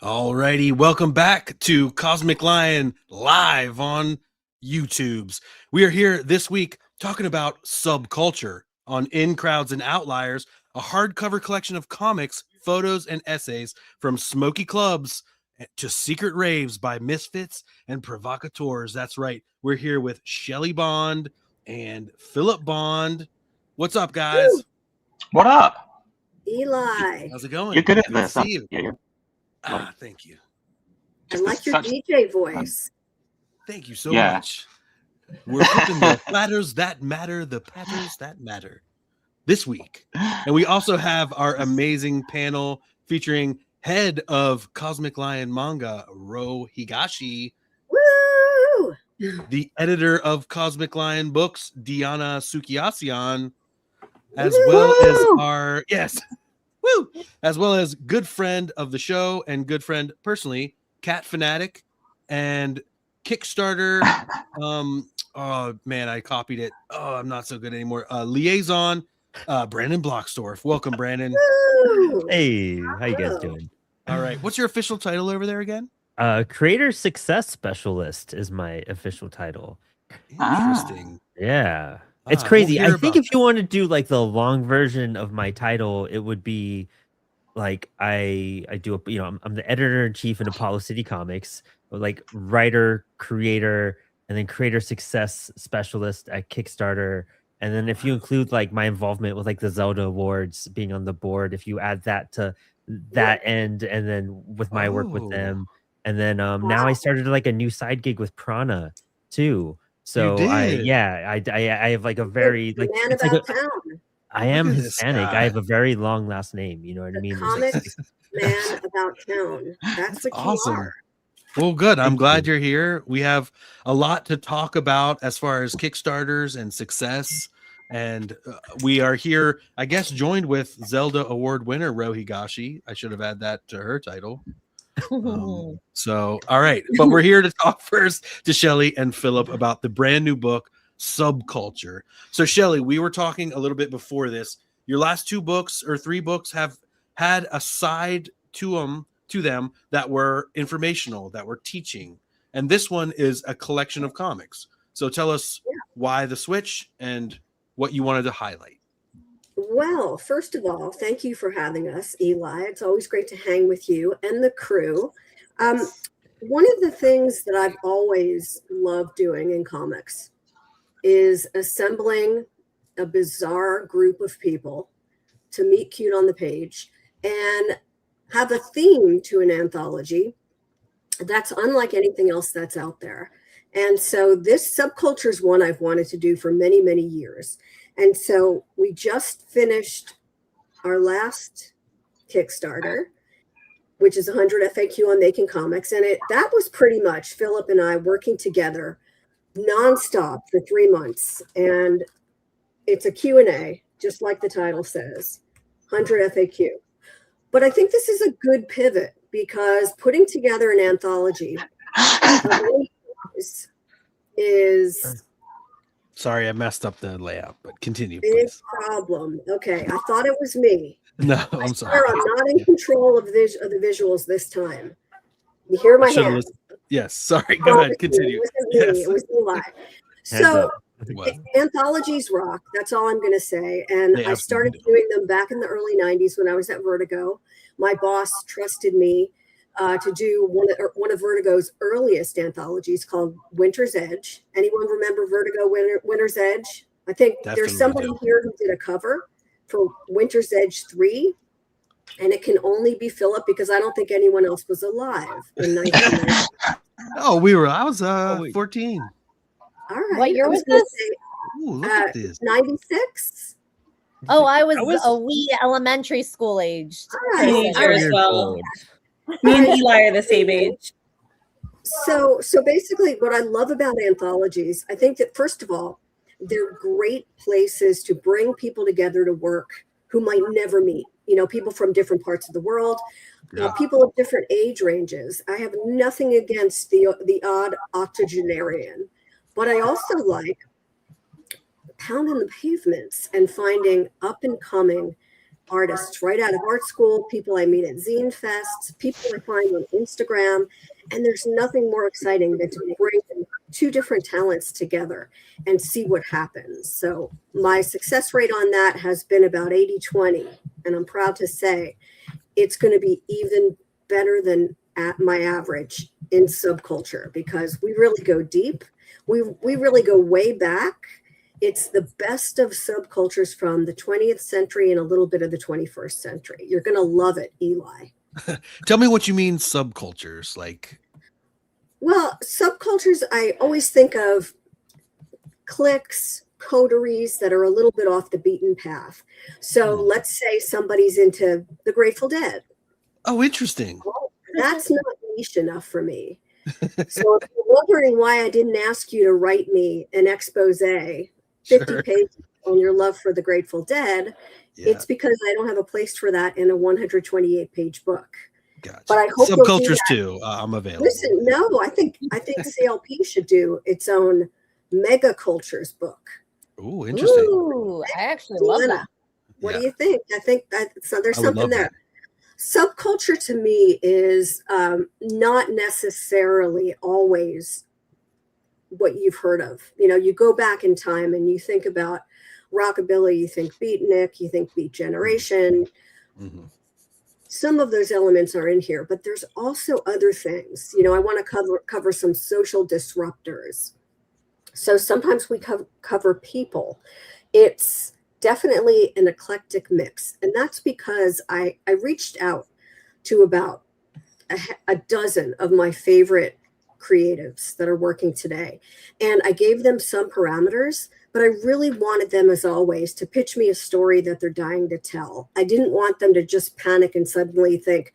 Alrighty, welcome back to Cosmic Lion live on YouTubes. We are here this week talking about subculture on In Crowds and Outliers, a hardcover collection of comics, photos, and essays from smoky clubs to secret raves by misfits and provocateurs. That's right. We're here with Shelly Bond and Philip Bond. What's up, guys? Woo. What up? Eli. How's it going? You're good at Good this. to see you. Yeah, Thank you. I like your DJ voice. Thank you so much. We're flipping the platters that matter, the patters that matter this week. And we also have our amazing panel featuring head of Cosmic Lion manga, Ro Higashi. Woo! The editor of Cosmic Lion books, Deanna Sukiasian, as well as our, as well as good friend of the show and good friend personally, Cat Fanatic and Kickstarter. Oh man, I copied it. Oh, I'm not so good anymore. Liaison, Brandon Blocksdorf. Welcome, Brandon. Woo! Hey, how you guys doing? All right. What's your official title over there again? Creator Success Specialist is my official title. Interesting. Yeah. It's crazy. We'll I think if you want to do like the long version of my title, it would be like I do I'm the editor-in-chief in Apollo City Comics, like writer, creator, and then creator success specialist at Kickstarter. And then if you include like my involvement with like the Zelda Awards, being on the board, if you add that to that end, and then with my work with them, and then now I started like a new side gig with Prana too. So I have like a very like, man it's about like town. I am Hispanic. I have a very long last name. You know what I mean? Comics man about town. That's what awesome. You are. Well, good. I'm glad you're here. We have a lot to talk about as far as Kickstarters and success. And we are here, I guess, joined with Zelda Award winner Ro Higashi. I should have added that to her title. So, all right. But we're here to talk first to Shelly and Philip about the brand new book, Subculture. So, Shelly, we were talking a little bit before this. Your last 2 books or 3 books have had a side to them that were informational, that were teaching. And this one is a collection of comics. So tell us why the switch and what you wanted to highlight. Well, first of all, thank you for having us, Eli. It's always great to hang with you and the crew. One of the things that I've always loved doing in comics is assembling a bizarre group of people to meet cute on the page and have a theme to an anthology that's unlike anything else that's out there. And so this subculture is one I've wanted to do for many, many years. And so we just finished our last Kickstarter, which is 100 FAQ on making comics. And that was pretty much Philip and I working together nonstop for 3 months. And it's a Q&A, just like the title says, 100 FAQ. But I think this is a good pivot because putting together an anthology is sorry, I messed up the layout, but continue. Big please. problem. Okay, I thought it was me. No, I'm sorry. I'm not in control of the visuals this time. You hear my hand? Yes, sorry. Go ahead, continue. It was Eli. So anthologies rock. That's all I'm going to say. And I started doing them back in the early 90s when I was at Vertigo. My boss trusted me to do one of Vertigo's earliest anthologies called Winter's Edge. Anyone remember Vertigo Winter's Edge? I think there's somebody here who did a cover for Winter's Edge 3. And it can only be Philip because I don't think anyone else was alive in 1990. I was 14. All right. What year was this? Look at this. 96. Oh, I was a wee elementary school aged. Teenager as well. Me and Eli are the same age. So basically what I love about anthologies, I think that first of all, they're great places to bring people together to work who might never meet. people from different parts of the world, Yeah. people of different age ranges. I have nothing against the odd octogenarian, but I also like pounding the pavements and finding up and coming artists right out of art school, people I meet at zine fests, people I find on Instagram. And there's nothing more exciting than to bring two different talents together and see what happens. So my success rate on that has been about 80-20. And I'm proud to say it's going to be even better than at my average in subculture, because we really go deep. We really go way back. It's the best of subcultures from the 20th century and a little bit of the 21st century. You're going to love it, Eli. Tell me what you mean subcultures. Like, well, subcultures, I always think of cliques, coteries that are a little bit off the beaten path. So let's say somebody's into the Grateful Dead. Oh, interesting. Well, that's not niche enough for me. So if you're wondering why I didn't ask you to write me an expose, 50 pages on your love for the Grateful Dead, it's because I don't have a place for that in a 128-page book. Gotcha. But I hope subcultures too. I'm available. Listen, no, I think CLP should do its own mega cultures book. Ooh, interesting. Ooh, I actually love that. What do you think? I think so. There's something there. That. Subculture to me is not necessarily always what you've heard of. You go back in time and you think about rockabilly, you think beatnik, you think Beat Generation. Mm-hmm. Some of those elements are in here, but there's also other things. I want to cover some social disruptors. So sometimes we cover people. It's definitely an eclectic mix. And that's because I reached out to about a dozen of my favorite creatives that are working today. And I gave them some parameters, but I really wanted them, as always, to pitch me a story that they're dying to tell. I didn't want them to just panic and suddenly think,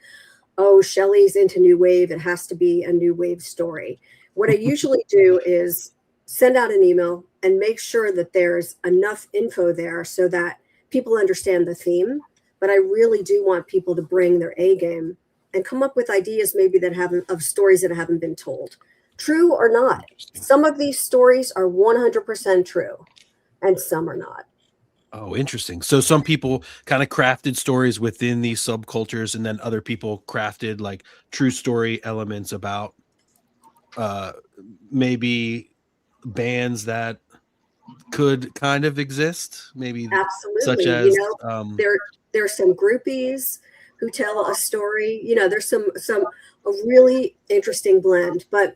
oh, Shelly's into new wave, it has to be a new wave story. What I usually do is send out an email and make sure that there's enough info there so that people understand the theme. But I really do want people to bring their A game and come up with ideas maybe of stories that haven't been told. True or not, some of these stories are 100% true and some are not. Oh, interesting. So some people kind of crafted stories within these subcultures, and then other people crafted like true story elements about maybe bands that could kind of exist, maybe. Absolutely. Such as there's some groupies who tell a story. There's some a really interesting blend. But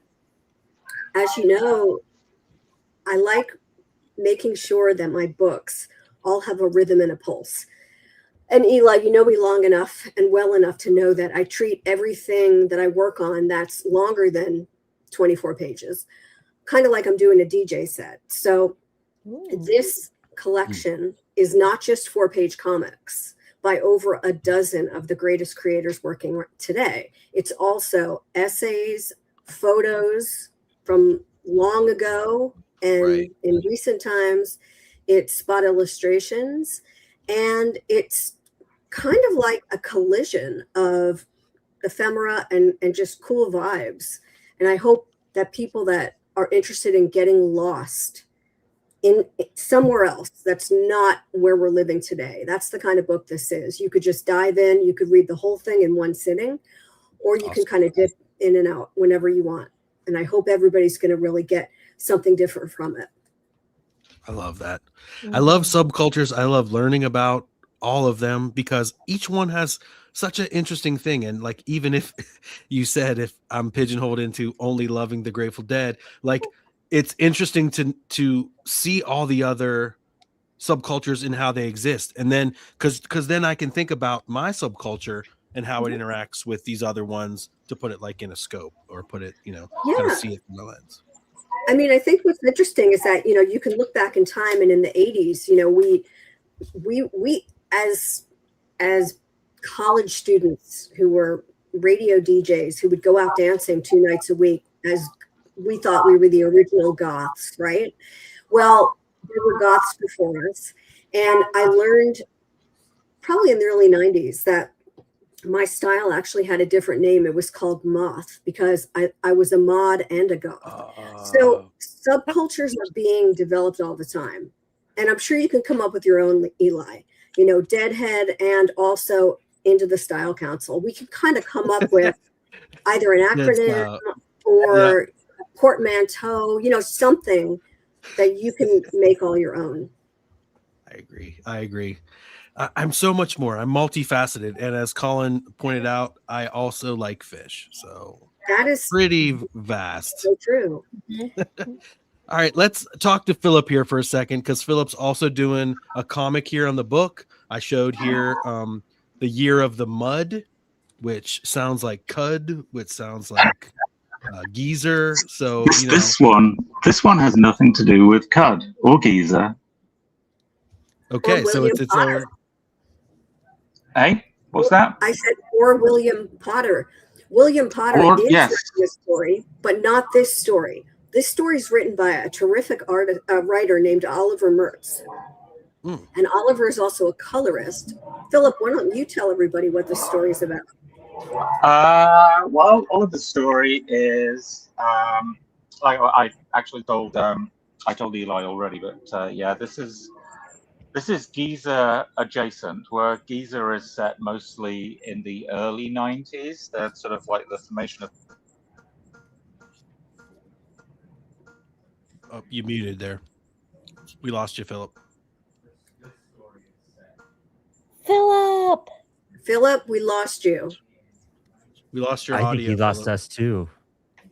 as you know, I like making sure that my books all have a rhythm and a pulse. And Eli, you know me long enough and well enough to know that I treat everything that I work on that's longer than 24 pages, kind of like I'm doing a DJ set. So this collection is not just 4-page comics by over a dozen of the greatest creators working today. It's also essays, photos from long ago and in recent times. It's spot illustrations, and it's kind of like a collision of ephemera and just cool vibes. And I hope that people that are interested in getting lost in somewhere else that's not where we're living today, that's the kind of book this is. You could just dive in, you could read the whole thing in one sitting, or you can kind of dip in and out whenever you want. And I hope everybody's going to really get something different from it. I love that. I love subcultures. I love learning about all of them because each one has such an interesting thing. And like, even if you said, if I'm pigeonholed into only loving the Grateful Dead, like, it's interesting to see all the other subcultures and how they exist. And then because then I can think about my subculture and how it interacts with these other ones, to put it like in a scope, or put it, kind of see it from the lens. I mean, I think what's interesting is that, you can look back in time, and in the 80s, we as college students who were radio DJs who would go out dancing 2 nights a week, as we thought we were the original goths, right? Well, there were goths before us. And I learned probably in the early 90s that my style actually had a different name. It was called Moth because I was a mod and a goth. So subcultures are being developed all the time. And I'm sure you can come up with your own, Eli. You know, Deadhead and also Into the Style Council. We can kind of come up with either an acronym or a portmanteau, you know, something that you can make all your own. I agree. I'm so much more. I'm multifaceted. And as Colin pointed out, I also like fish. So that is pretty vast. So true. All right, let's talk to Philip here for a second because Philip's also doing a comic here on the book. I showed here The Year of the Mud, which sounds like Cud, which sounds like Geezer. So this one has nothing to do with Cud or Geezer. Okay, so it's its own. Hey, what's that? I said or William Potter. William Potter is writing this story, but not this story. This story is written by a terrific writer named Oliver Mertz. And Oliver is also a colorist. Philip, why don't you tell everybody what the story is about? Well, all of the story is I actually told Eli already, but yeah, this is Geezer adjacent, where Geezer is set mostly in the early 90s. That's sort of like the formation of. Oh, you muted there. We lost you, Philip. Philip, we lost you. We lost your audio. I think he lost Philip. us too.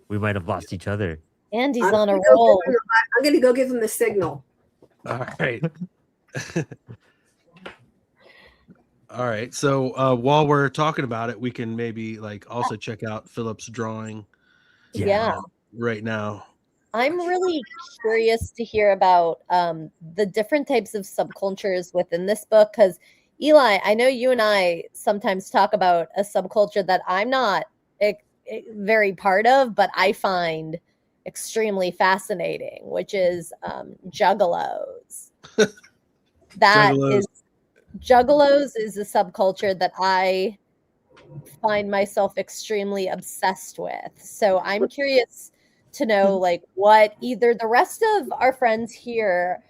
We might have lost each other. Andy's on a roll. I'm going to go give him the signal. All right. All right. So while we're talking about it, we can maybe also check out Philip's drawing. Yeah. Right now. I'm really curious to hear about the different types of subcultures within this book because Eli, I know you and I sometimes talk about a subculture that I'm not very part of, but I find extremely fascinating, which is juggalos. Juggalos is a subculture that I find myself extremely obsessed with. So I'm curious to know what either the rest of our friends here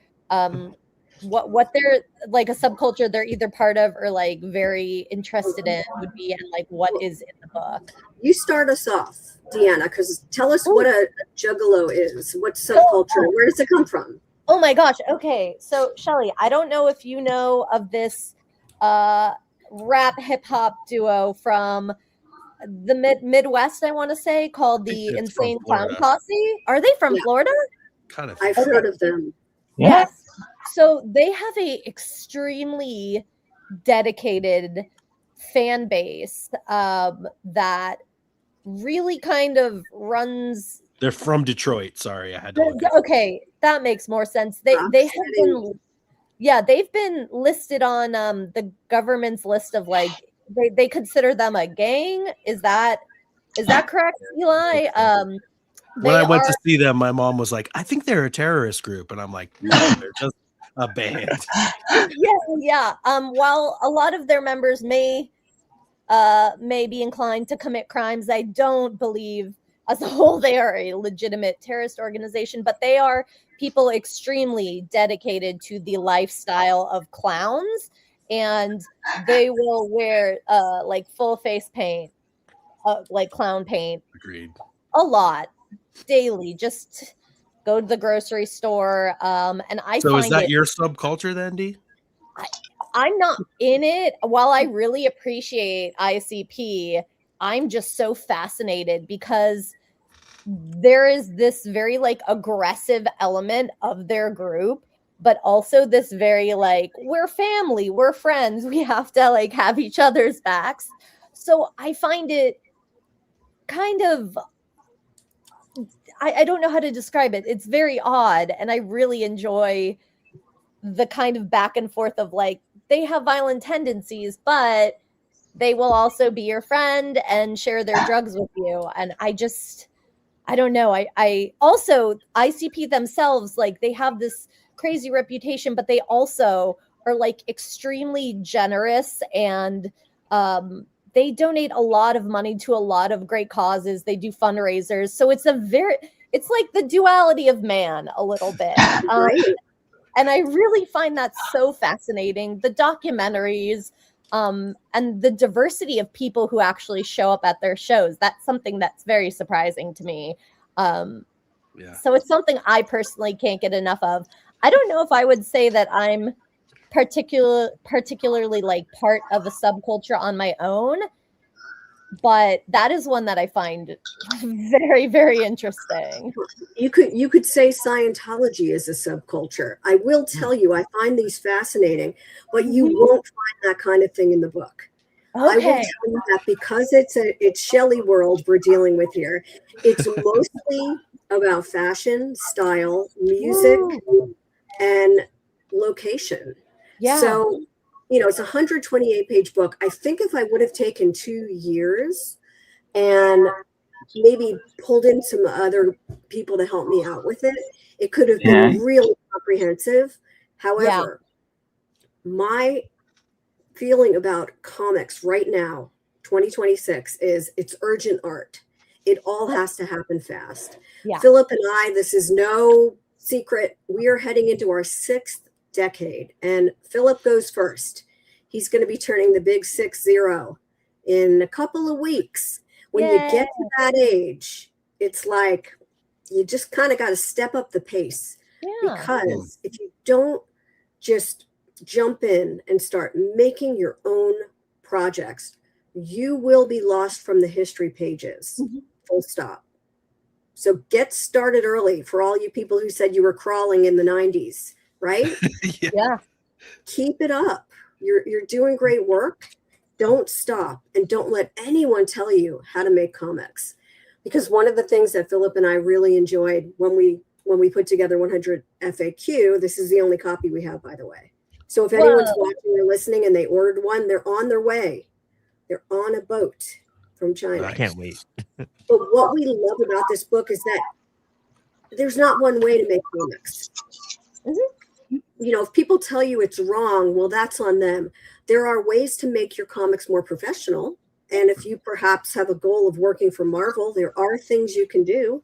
what they're a subculture they're either part of or very interested in would be, and what is in the book. You start us off, Deanna, because tell us what a juggalo is. What subculture? Where does it come from? Oh my gosh. Okay. So Shelly, I don't know if you know of this rap hip hop duo from the Midwest, I want to say, called the Insane Clown Posse. Are they from Florida? Kind of. I've heard of them. Yes. So they have a extremely dedicated fan base that really kind of runs. They're from Detroit. Sorry, I had to. Okay, that makes more sense. They have been, they've been listed on the government's list of they consider them a gang. Is that correct, Eli? When I went to see them, my mom was like, "I think they're a terrorist group," and I'm like, "No, they're just a band." Yeah. While a lot of their members may be inclined to commit crimes, I don't believe as a whole they are a legitimate terrorist organization, but they are people extremely dedicated to the lifestyle of clowns, and they will wear full face paint, clown paint. Agreed. A lot daily. Just go to the grocery store, and I. So is that your subculture then, Dee? I'm not in it. While I really appreciate ICP, I'm just so fascinated because there is this very aggressive element of their group, but also this very we're family, we're friends, we have to have each other's backs. So I find it kind of, I don't know how to describe it. It's very odd, and I really enjoy the kind of back and forth of they have violent tendencies, but they will also be your friend and share their drugs with you. And I don't know. I also, ICP themselves, they have this crazy reputation, but they also are like extremely generous, and they donate a lot of money to a lot of great causes. They do fundraisers. So it's it's like the duality of man a little bit. Right. And I really find that so fascinating. The documentaries, and the diversity of people who actually show up at their shows. That's something that's very surprising to me. So it's something I personally can't get enough of. I don't know if I would say that I'm particularly like part of a subculture on my own, but that is one that I find very, very interesting. You could say Scientology is a subculture. I will tell you, I find these fascinating, but you won't find that kind of thing in the book. I will tell you that because it's Shelly world we're dealing with here. It's mostly about fashion, style, music, and location. Yeah. So, it's a 128-page book. I think if I would have taken 2 years and maybe pulled in some other people to help me out with it, it could have been really comprehensive. However, my feeling about comics right now, 2026, is it's urgent art. It all has to happen fast. Yeah. Philip and I, this is no secret, we are heading into our 6th decade, and Philip goes first. He's going to be turning the big 60 in a couple of weeks. When you get to that age, it's like you just kind of got to step up the pace, because if you don't just jump in and start making your own projects, you will be lost from the history pages. Full stop. So get started early for all you people who said you were crawling in the 90s, right? Yeah. Keep it up. You're doing great work. Don't stop, and don't let anyone tell you how to make comics. Because one of the things that Philip and I really enjoyed when we put together 100 FAQ, this is the only copy we have, by the way. So if anyone's watching or listening and they ordered one, they're on their way. They're on a boat from China. I can't wait. But what we love about this book is that there's not one way to make comics. If people tell you it's wrong, well, that's on them. There are ways to make your comics more professional. And if you perhaps have a goal of working for Marvel, there are things you can do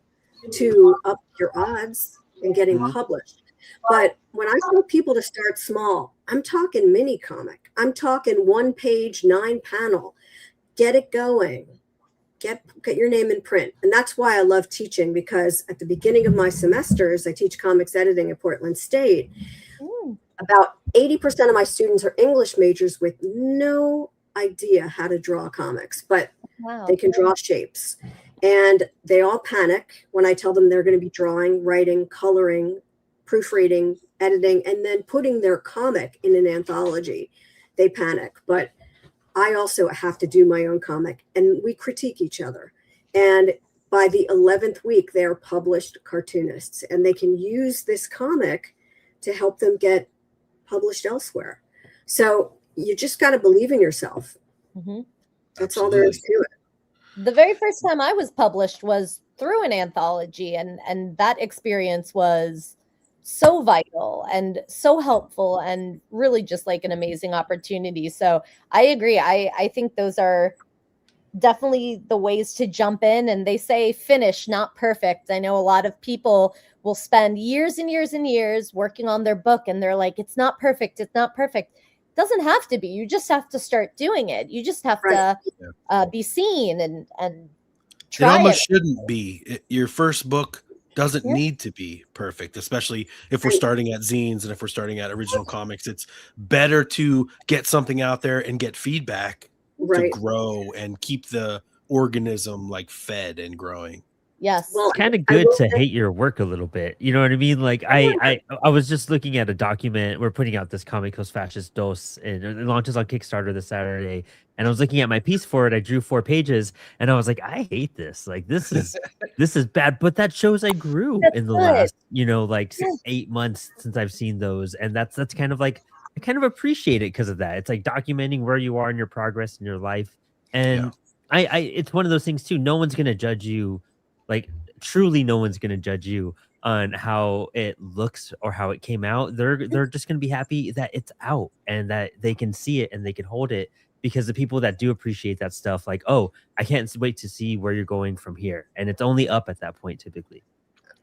to up your odds in getting published. But when I tell people to start small, I'm talking mini comic. I'm talking 1 page, 9 panel. Get it going. Get your name in print. And that's why I love teaching, because at the beginning of my semesters, I teach comics editing at Portland State. About 80% of my students are English majors with no idea how to draw comics, but they can draw shapes. And they all panic when I tell them they're going to be drawing, writing, coloring, proofreading, editing, and then putting their comic in an anthology. They panic. But I also have to do my own comic, and we critique each other. And by the 11th week, they're published cartoonists, and they can use this comic to help them get published elsewhere. So you just got to believe in yourself. That's all there is to it. The very first time I was published was through an anthology, and that experience was so vital and so helpful, and really just like an amazing opportunity. So I agree. I think those are definitely the ways to jump in. And they say finish, not perfect. I know a lot of people will spend years and years and years working on their book, and they're like, it's not perfect. It's not perfect. It doesn't have to be. You just have to start doing it. You just have to be seen and try it. Almost shouldn't be. Your first book doesn't need to be perfect, especially if we're starting at zines and if we're starting at original comics. It's better to get something out there and get feedback to grow and keep the organism like fed and growing. Yes. Well, it's kind of good to hate your work a little bit. You know what I mean? Like I was just looking at a document. We're putting out this Comicos Fascist Dos, and it launches on Kickstarter this Saturday. And I was looking at my piece for it. I drew 4 pages, and I was like, I hate this. Like this is bad. But that shows I grew in the last, 8 months since I've seen those, and that's kind of like I kind of appreciate it because of that. It's like documenting where you are in your progress in your life, and I it's one of those things too. No one's gonna judge you. Like truly no one's going to judge you on how it looks or how it came out. They're just going to be happy that it's out and that they can see it and they can hold it, because the people that do appreciate that stuff, like, oh, I can't wait to see where you're going from here. And it's only up at that point, typically.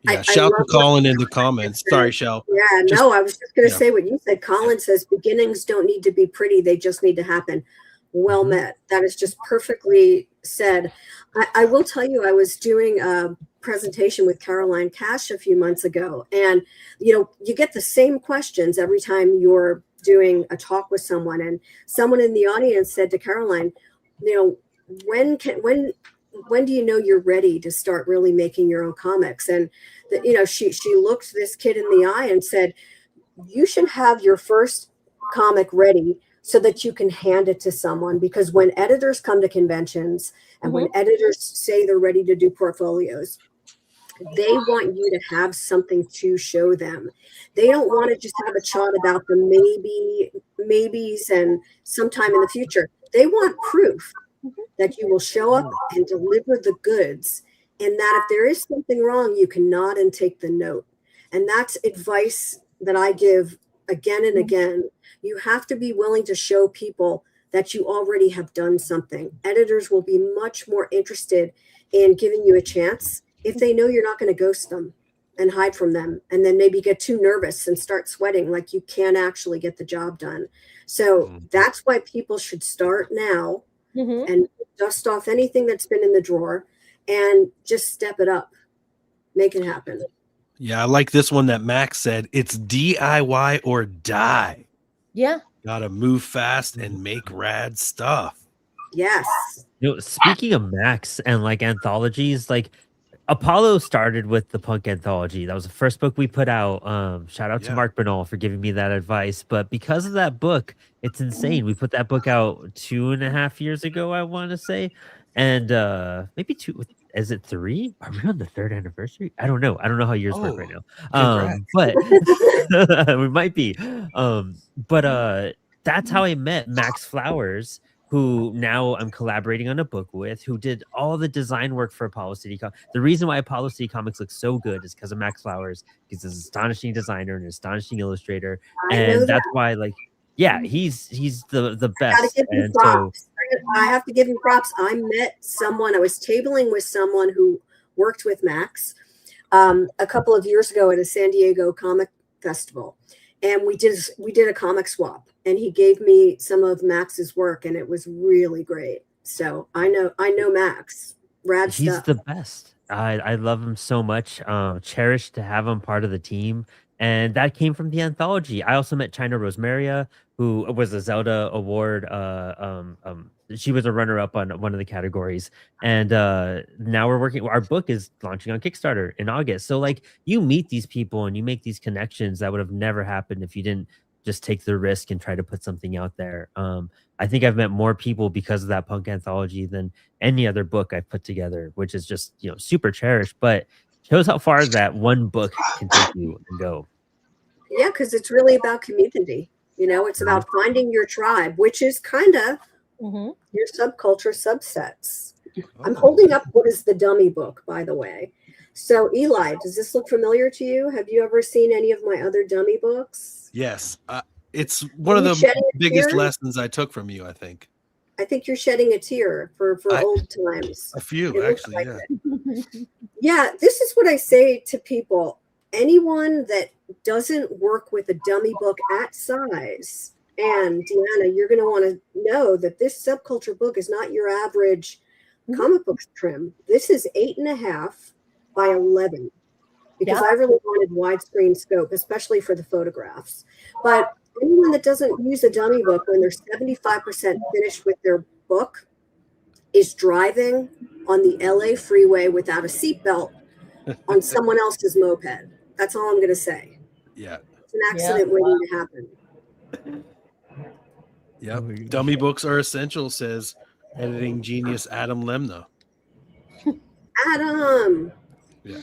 Yeah, I shout to love Colin in the comments. Sorry, Shell. Yeah, Just- no, I was just going to yeah. say what you said. Colin says beginnings don't need to be pretty; they just need to happen. Well met. That is just perfectly said. I will tell you, I was doing a presentation with Caroline Cash a few months ago, and you get the same questions every time you're doing a talk with someone. And someone in the audience said to Caroline, when do you know you're ready to start really making your own comics? And she looked this kid in the eye and said, you should have your first comic ready so that you can hand it to someone, because when editors come to conventions and when editors say they're ready to do portfolios, they want you to have something to show them. They don't want to just have a chat about the maybes and sometime in the future. They want proof that you will show up and deliver the goods, and that if there is something wrong, you can nod and take the note. And that's advice that I give again and again. You have to be willing to show people that you already have done something. Editors will be much more interested in giving you a chance if they know you're not going to ghost them and hide from them, and then maybe get too nervous and start sweating like you can't actually get the job done. So that's why people should start now and dust off anything that's been in the drawer and just step it up, make it happen. Yeah, I like this one that Max said. It's DIY or die. Yeah. Gotta move fast and make rad stuff. Yes. Speaking of Max and like anthologies, like Apollo started with the punk anthology. That was the first book we put out. Shout out to Mark Bernal for giving me that advice. But because of that book, it's insane. We put that book out 2.5 years ago, I want to say. And maybe 2, is it 3? Are we on the 3rd anniversary? I don't know. I don't know how years work right now. But we might be. But that's how I met Max Flowers, who now I'm collaborating on a book with, who did all the design work for Apollo City. The reason why Apollo City Comics looks so good is because of Max Flowers. He's an astonishing designer and an astonishing illustrator. And that's why, like, yeah, he's the best. And so I have to give him props. I met someone, I was tabling with someone who worked with Max a couple of years ago at a San Diego comic festival. And we did a comic swap, and he gave me some of Max's work, and it was really great. So I know Max. Rad he's stuff. the best. I love him so much. Cherished to have him part of the team. And that came from the anthology. I also met China Rosemaria, who was a Zelda Award. She was a runner-up on one of the categories. And now we're working. Our book is launching on Kickstarter in August. So, like, you meet these people and you make these connections that would have never happened if you didn't just take the risk and try to put something out there. I think I've met more people because of that punk anthology than any other book I've put together, which is just, super cherished. But shows how far that one book can take you and go. Yeah, because it's really about community. It's about finding your tribe, which is kind of your subculture subsets. I'm holding up what is the dummy book, by the way. So, Eli, does this look familiar to you? Have you ever seen any of my other dummy books? Yes. It's one of the biggest lessons I took from you, I think. I think you're shedding a tear for old times. A few, actually, Yeah, this is what I say to people. Anyone that doesn't work with a dummy book at size, and Deanna, you're going to want to know that this subculture book is not your average comic book trim. This is 8.5 by 11, because I really wanted widescreen scope, especially for the photographs. But anyone that doesn't use a dummy book when they're 75% finished with their book is driving on the LA freeway without a seatbelt on someone else's moped. That's all I'm going to say. Yeah. It's an accident waiting to happen. Yep. Dummy books are essential, says editing genius Adam Lemna. Adam. Yeah.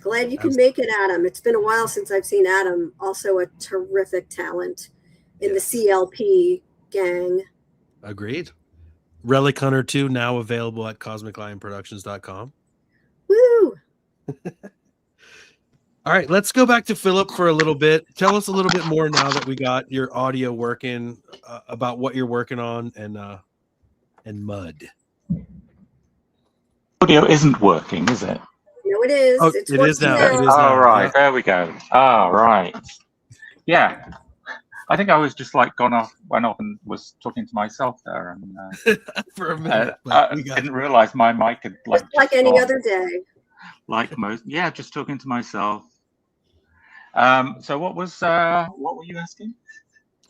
Glad you can make it, Adam. It's been a while since I've seen Adam. Also a terrific talent in the CLP gang. Agreed. Relic Hunter 2 now available at cosmiclionproductions.com. Woo! All right, let's go back to Philip for a little bit. Tell us a little bit more now that we got your audio working about what you're working on and Mud. Audio isn't working, is it? No, it is. Oh, It's it is working now. It is Oh, now. right. Yep. There we go. Oh, right. Yeah. I think I was just like went off and was talking to myself there, and For a minute, but I we got didn't realize my mic had just like just any gone. other day. Like most, yeah, just talking to myself. So what were you asking?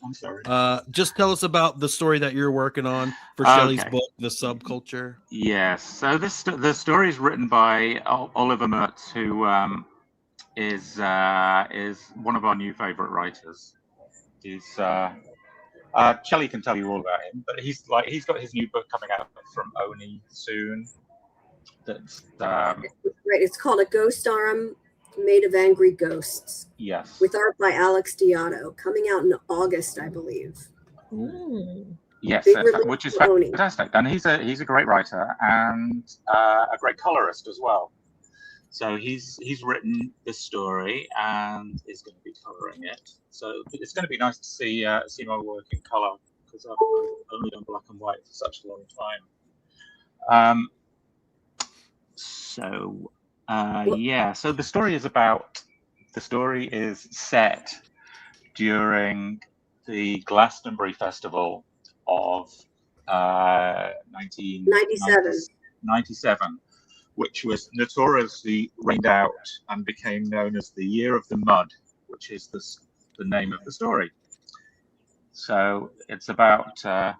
I'm sorry. just tell us about the story that you're working on for Okay. Shelley's book, The Subculture. Yes. So the story is written by Oliver Mertz, who is one of our new favorite writers. He's Shelley can tell you all about him, but he's got his new book coming out from Oni soon. That's Right. It's called A Ghost Arm Made of Angry Ghosts. yes. With art by Alex Diotto, coming out in August, I believe. Yes, Big release which is for Oni. fantastic, and he's a great writer and a great colorist as well. So he's written this story and is going to be coloring it. So it's going to be nice to see my work in color, because I've only done black and white for such a long time. So the story is set during the Glastonbury Festival of 1997, which was notoriously rained out and became known as the Year of the Mud, which is the name of the story. So it's about a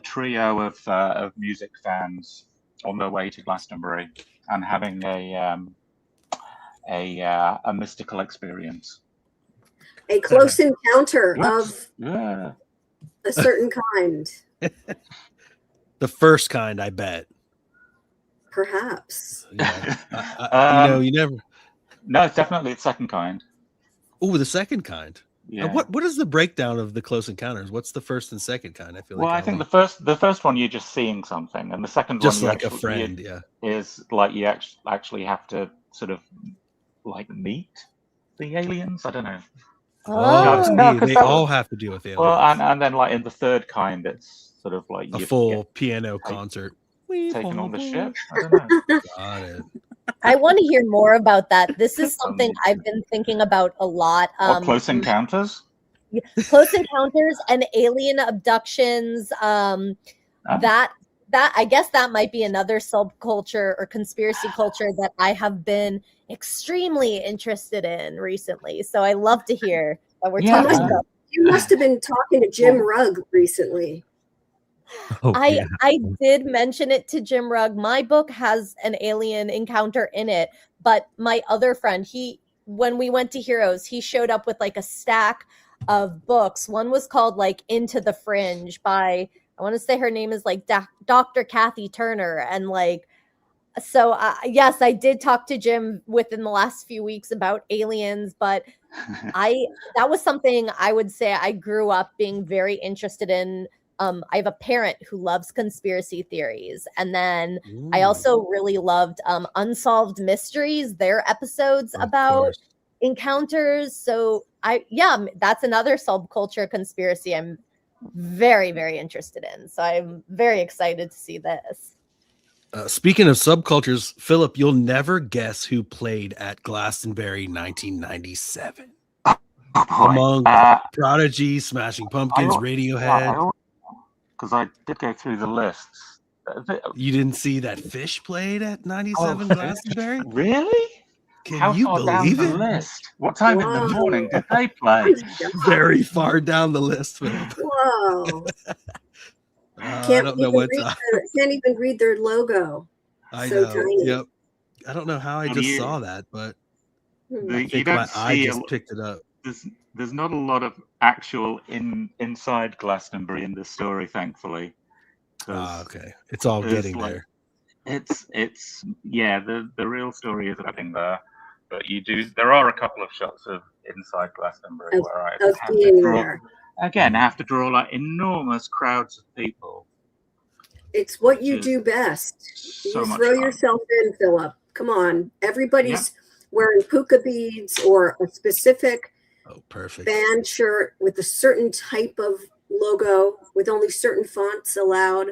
trio of music fans on their way to Glastonbury and having a mystical experience. A close encounter Yes. of a certain kind. The first kind, I bet. Perhaps. Yeah. You never. No, it's definitely the second kind. Oh, the second kind. Yeah. What is the breakdown of the close encounters? What's the first and second kind? I feel Well, like I think the first one you're just seeing something, and the second just one like a friend, is like you actually have to sort of like meet the aliens. I don't know. They all have to deal with aliens. Well, and then like in the third kind, it's sort of like a full piano concert. Taken on the ship. I don't know. Got it. I want to hear more about that. This is something I've been thinking about a lot. Close encounters? Close encounters and alien abductions. That I guess that might be another subculture or conspiracy culture that I have been extremely interested in recently. So I love to hear that we're talking about. You must have been talking to Jim Rugg recently. I did mention it to Jim Rugg. My book has an alien encounter in it, but my other friend, when we went to Heroes, he showed up with like a stack of books. One was called like Into the Fringe by, I want to say her name is like Dr. Kathy Turner. And like, so yes, I did talk to Jim within the last few weeks about aliens, but that was something I would say I grew up being very interested in. I have a parent who loves conspiracy theories. And then I also really loved Unsolved Mysteries, their episodes about encounters. So that's another subculture conspiracy I'm very, very interested in. So I'm very excited to see this. Speaking of subcultures, Philip, you'll never guess who played at Glastonbury 1997. Among Prodigy, Smashing Pumpkins, Radiohead. Because I did go through the lists. You didn't see that Fish played at 97 Glastonbury? Really? How you far believe down it? The list? What time in the morning did they play? Very far down the list, Philip. Whoa. I don't know what time. Can't even read their logo. I so know. Tiny. Yep. I don't know how I just saw that, but I you think don't my eye see just picked it up. There's not a lot of actual inside Glastonbury in this story, thankfully. Okay. It's all getting there. It's the real story is getting there, but there are a couple of shots of inside Glastonbury where I have to draw like enormous crowds of people. It's what you do best. You throw yourself in, Philip. Come on, everybody's wearing puka beads or a specific perfect band shirt with a certain type of logo with only certain fonts allowed.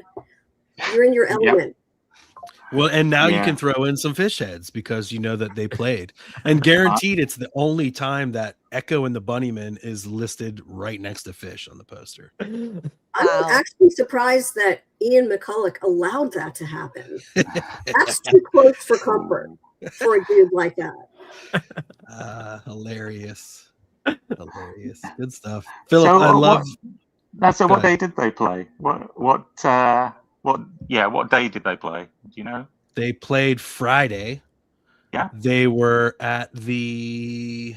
You're in your element. Well, and now you can throw in some fish heads because you know that they played, and guaranteed it's the only time that Echo and the Bunnymen is listed right next to Fish on the poster. I'm actually surprised that Ian McCulloch allowed that to happen. That's too close for comfort for a dude like that. Hilarious. Good stuff. Philip, So, I love So what day did they play? What day did they play? Do you know? They played Friday. Yeah. They were at the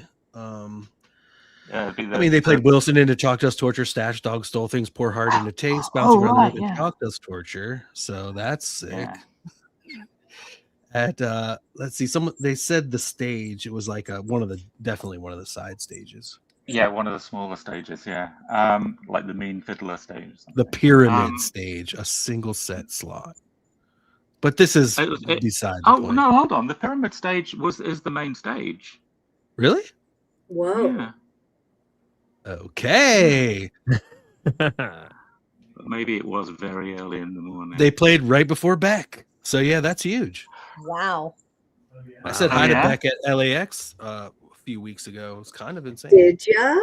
they played Wilson into Chalk Dust Torture, Stash Dog Stole Things, Poor Heart into Taste, Bouncing Around the Room into Chalk Dust Torture. So that's sick. At let's see, they said the stage, it was like definitely one of the side stages. Yeah, one of the smaller stages, like the Mean Fiddler stage. The pyramid stage, a single set slot. But this is beside the point. No, hold on. The pyramid stage is the main stage. Really? Whoa. Yeah. Okay. Maybe it was very early in the morning. They played right before Beck. So yeah, that's huge. Wow. I said hi to Beck at LAX a few weeks ago. It was kind of insane. Did ya?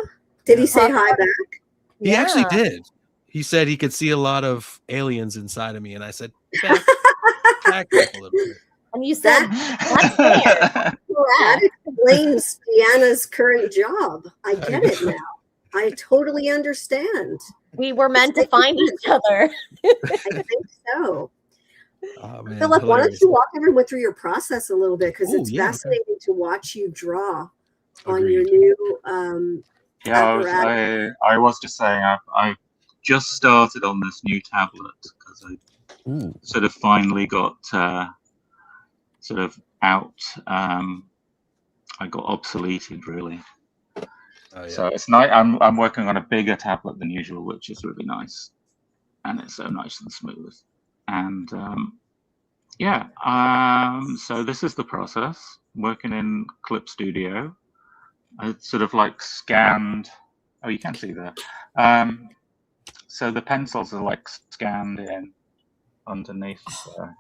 Did he say hi back? He actually did. He said he could see a lot of aliens inside of me, and I said, back up a little bit. And you said, that's fair. That explains Deanna's current job. I get it now. I totally understand. We were meant to find each other. I think so. Oh, man, Philip, why hilarious. don't you walk everyone through your process a little bit, because it's fascinating to watch you draw on your new apparatus. I was just saying I just started on this new tablet because I sort of finally got sort of out. I got obsoleted really. So it's nice. I'm working on a bigger tablet than usual, which is really nice, and it's so nice and smooth. And so this is the process. Working in Clip Studio, I sort of like scanned. Oh, you can see there. So the pencils are like scanned in underneath there.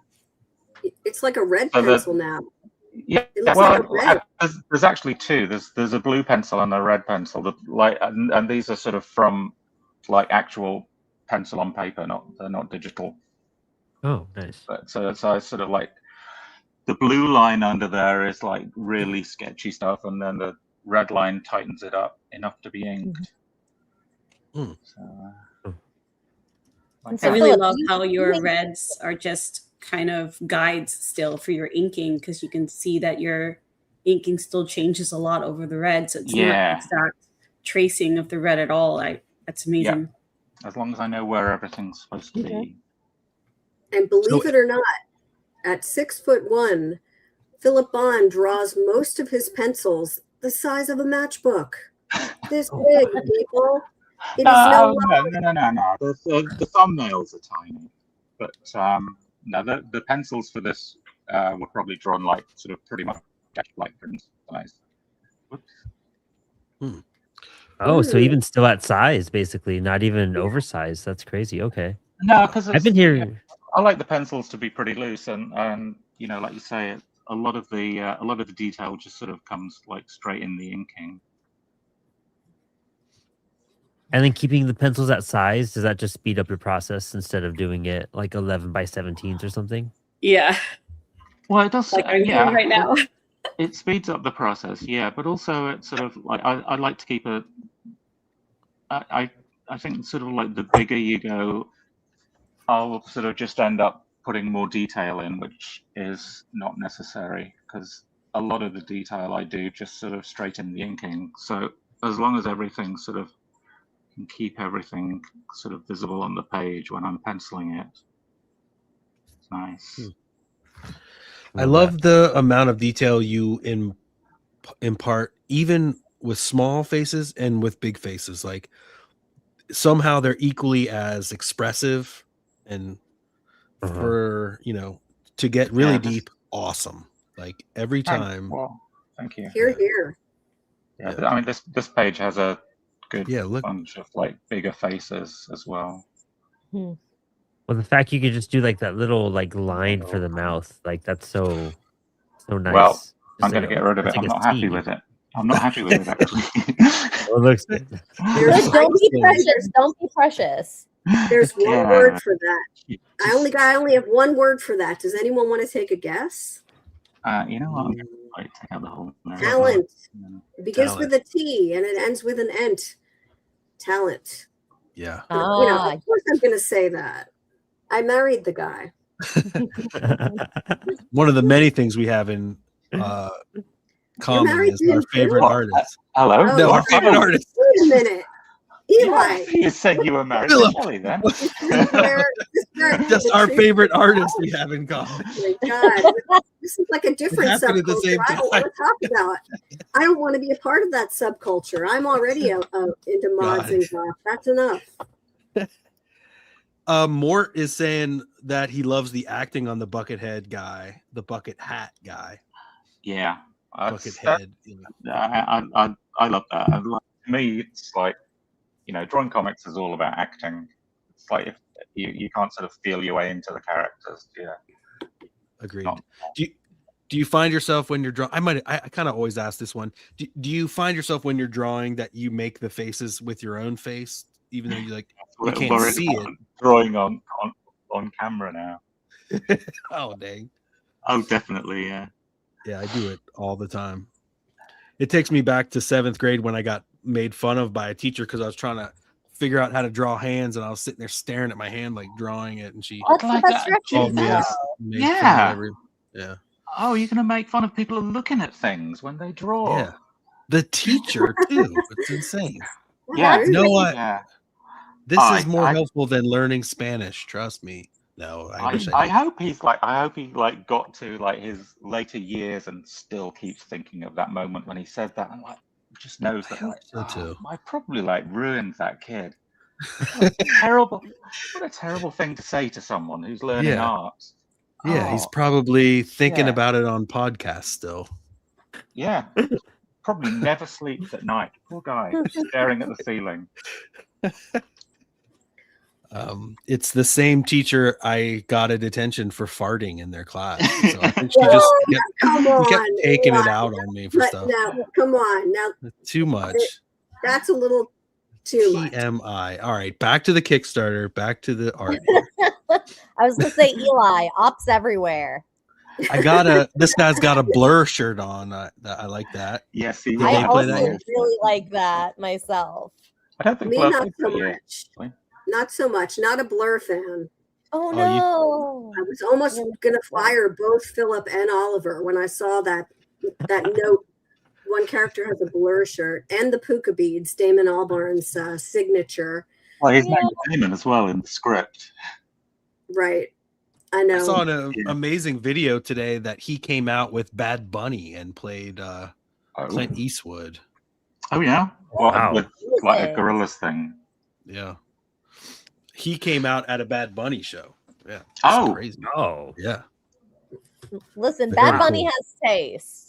It's like a red pencil now. Yeah, well, there's actually two. There's a blue pencil and a red pencil. And these are sort of from like actual pencil on paper. They're not digital. Oh, nice. But so I sort of like the blue line under there is like really sketchy stuff, and then the red line tightens it up enough to be inked. So, I really love how your reds are just kind of guides still for your inking, because you can see that your inking still changes a lot over the red, so it's not exact tracing of the red at all. That's amazing. As long as I know where everything's supposed to be. And believe it or not, at 6'1", Philip Bond draws most of his pencils the size of a matchbook. This big, people. It is no. The thumbnails are tiny, but no, the pencils for this were probably drawn like sort of pretty much like print size. Oh, so even still at size, basically, not even oversized. That's crazy. Okay. No, because I've been here. I like the pencils to be pretty loose, and you know, like you say, a lot of the detail just sort of comes like straight in the inking. And then keeping the pencils at size, does that just speed up your process instead of doing it like 11 by 17s or something? Yeah. Well, it does. Like I'm doing right now. It speeds up the process, yeah, but also it's sort of like I like to keep I think sort of like the bigger you go, I'll sort of just end up putting more detail in, which is not necessary, because a lot of the detail I do just sort of straight in the inking. So as long as everything sort of can keep everything sort of visible on the page when I'm penciling it, it's nice. I love the amount of detail you impart, even with small faces and with big faces. Like somehow they're equally as expressive, and for to get really deep, awesome. Like every time. Well, thank you. Here, here. Yeah, I mean this page has a good look. bunch of like bigger faces as well. Well, the fact you could just do like that little like line for the mouth, like that's so nice. Well, I'm like going to get rid of it. like I'm a not happy C. with it. I'm not happy with it actually. Well, it looks good. Don't be precious. Don't be precious. There's one word for that. I only have one word for that. Does anyone want to take a guess? You know what? I'm going to take out the whole Talent. It begins Talent. with a T and it ends with an ent. Talent. Yeah. You know, of course I'm going to say that. I married the guy. One of the many things we have in common married is to our him favorite too? artist. Hello? No, our favorite artist. Wait a minute. Eli. You said you were married to Philip. Shelly then. Just our favorite artist we have in common. Oh my God. This is like a different happened at the same subculture I don't want to talk about. I don't want to be a part of that subculture. I'm already into mods and goth. That's enough. Mort is saying that he loves the acting on the bucket hat guy. Yeah. Bucket head. I love that. And like, to me, it's like, you know, drawing comics is all about acting. It's like if you can't sort of feel your way into the characters. Yeah. Agreed. Do you find yourself when you're drawing? I kind of always ask this one. Do you find yourself when you're drawing that you make the faces with your own face, even though you can't see it? Drawing on camera now. Oh dang. Oh, definitely. Yeah. Yeah, I do it all the time. It takes me back to 7th grade when I got made fun of by a teacher because I was trying to figure out how to draw hands, and I was sitting there staring at my hand like drawing it, and she called me as yeah. Oh, you're gonna make fun of people looking at things when they draw. Yeah. The teacher too. It's insane. Yeah. You know what? Yeah. This is more helpful than learning Spanish. Trust me. No, I hope he got to like his later years and still keeps thinking of that moment when he said that, and like just knows that I probably like ruined that kid. What a terrible thing to say to someone who's learning art. Yeah, he's probably thinking about it on podcasts still. Yeah. Probably never sleeps at night. Poor guy, staring at the ceiling. It's the same teacher I got a detention for farting in their class. So I think she just kept taking it out on me for stuff. Now, come on. Now, too much. That's a little too much. TMI. All right, back to the Kickstarter. Back to the art. I was gonna say, Eli, ops everywhere. This guy's got a Blur shirt on. I like that. Yes, I also really like that myself. I don't think me not so much. Not so much. Not a Blur fan. Oh no! I was almost gonna fire both Philip and Oliver when I saw that note. One character has a Blur shirt and the puka beads, Damon Albarn's signature. Well, his name is Damon as well in the script. Right. I know. I saw an amazing video today that he came out with Bad Bunny and played Clint Eastwood. Oh yeah, with like a gorillas thing. Yeah, he came out at a Bad Bunny show. Yeah. Crazy. Oh yeah. Listen, Bad Bunny has taste.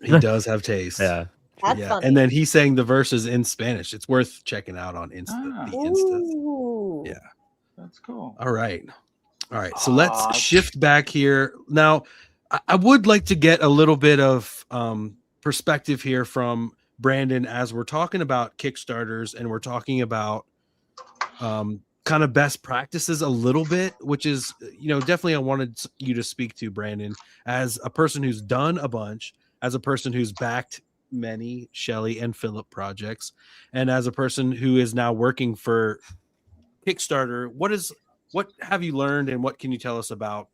He does have taste. Yeah. That's funny. And then he sang the verses in Spanish. It's worth checking out on Insta. Yeah. That's cool. All right. So let's shift back here. Now, I would like to get a little bit of perspective here from Brandon as we're talking about Kickstarters and we're talking about kind of best practices a little bit, which is, definitely I wanted you to speak to, Brandon, as a person who's done a bunch, as a person who's backed many Shelly and Philip projects, and as a person who is now working for Kickstarter. What have you learned, and what can you tell us about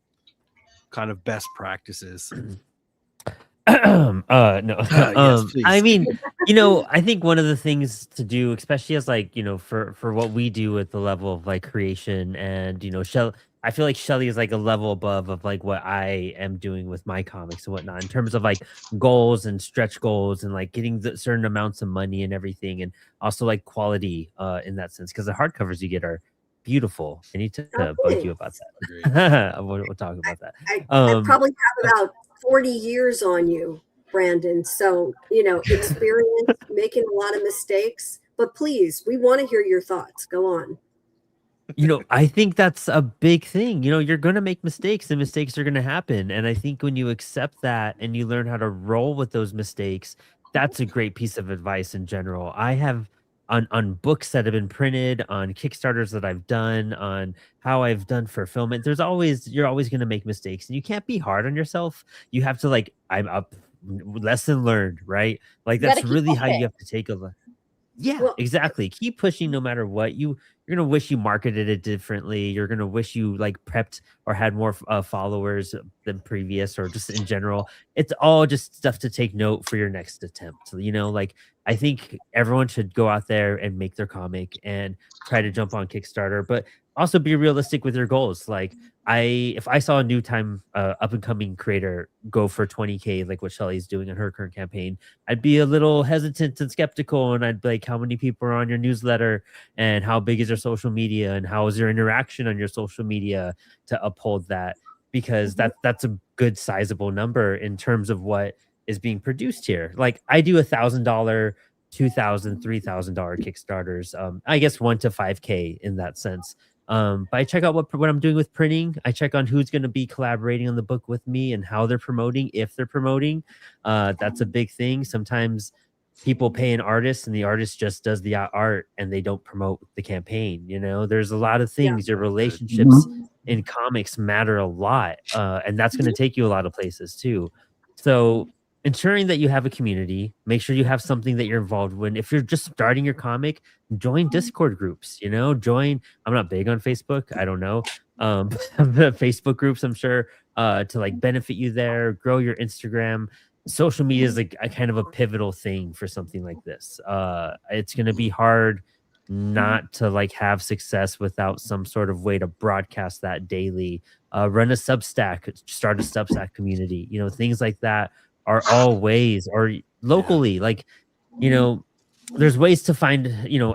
kind of best practices? No. Yes, I mean, I think one of the things to do, especially as for what we do at the level of like creation, and I feel like Shelly is like a level above of like what I am doing with my comics and whatnot in terms of like goals and stretch goals and like getting the certain amounts of money and everything, and also like quality in that sense, because the hardcovers you get are beautiful. I need to bug you about that. We'll talk about that. I probably have about 40 years on you, Brandon. So, experience, making a lot of mistakes. But please, we want to hear your thoughts. Go on. I think that's a big thing. You're going to make mistakes and mistakes are going to happen. And I think when you accept that and you learn how to roll with those mistakes, that's a great piece of advice in general. I have on books that have been printed, on Kickstarters that I've done, on how I've done fulfillment. You're always going to make mistakes and you can't be hard on yourself. You have to I'm up, lesson learned, right? Like that's really how you have to take a look. Yeah, exactly. Keep pushing no matter what. You're gonna wish you marketed it differently. You're gonna wish you prepped or had more followers than previous, or just in general. It's all just stuff to take note for your next attempt. I think everyone should go out there and make their comic and try to jump on Kickstarter, but also be realistic with your goals. If I saw a new time up and coming creator go for 20K, like what Shelly's doing in her current campaign, I'd be a little hesitant and skeptical, and I'd be like, how many people are on your newsletter, and how big is your social media, and how is your interaction on your social media to uphold that? Because that's a good sizable number in terms of what is being produced here. I do $1,000, $2,000, $3,000 Kickstarters. I guess 1 to 5K in that sense. But I check out what I'm doing with printing. I check on who's going to be collaborating on the book with me and how they're promoting, if they're promoting. That's a big thing. Sometimes people pay an artist and the artist just does the art and they don't promote the campaign. There's a lot of things. Your relationships in comics matter a lot. And that's going to take you a lot of places too. So ensuring that you have a community, make sure you have something that you're involved with. If you're just starting your comic, join Discord groups, I'm not big on Facebook. I don't know. The Facebook groups, I'm sure, to benefit you there, grow your Instagram. Social media is a kind of a pivotal thing for something like this. It's going to be hard not to have success without some sort of way to broadcast that daily. Run a Substack, start a Substack community, things like that are all ways, or locally, there's ways to find,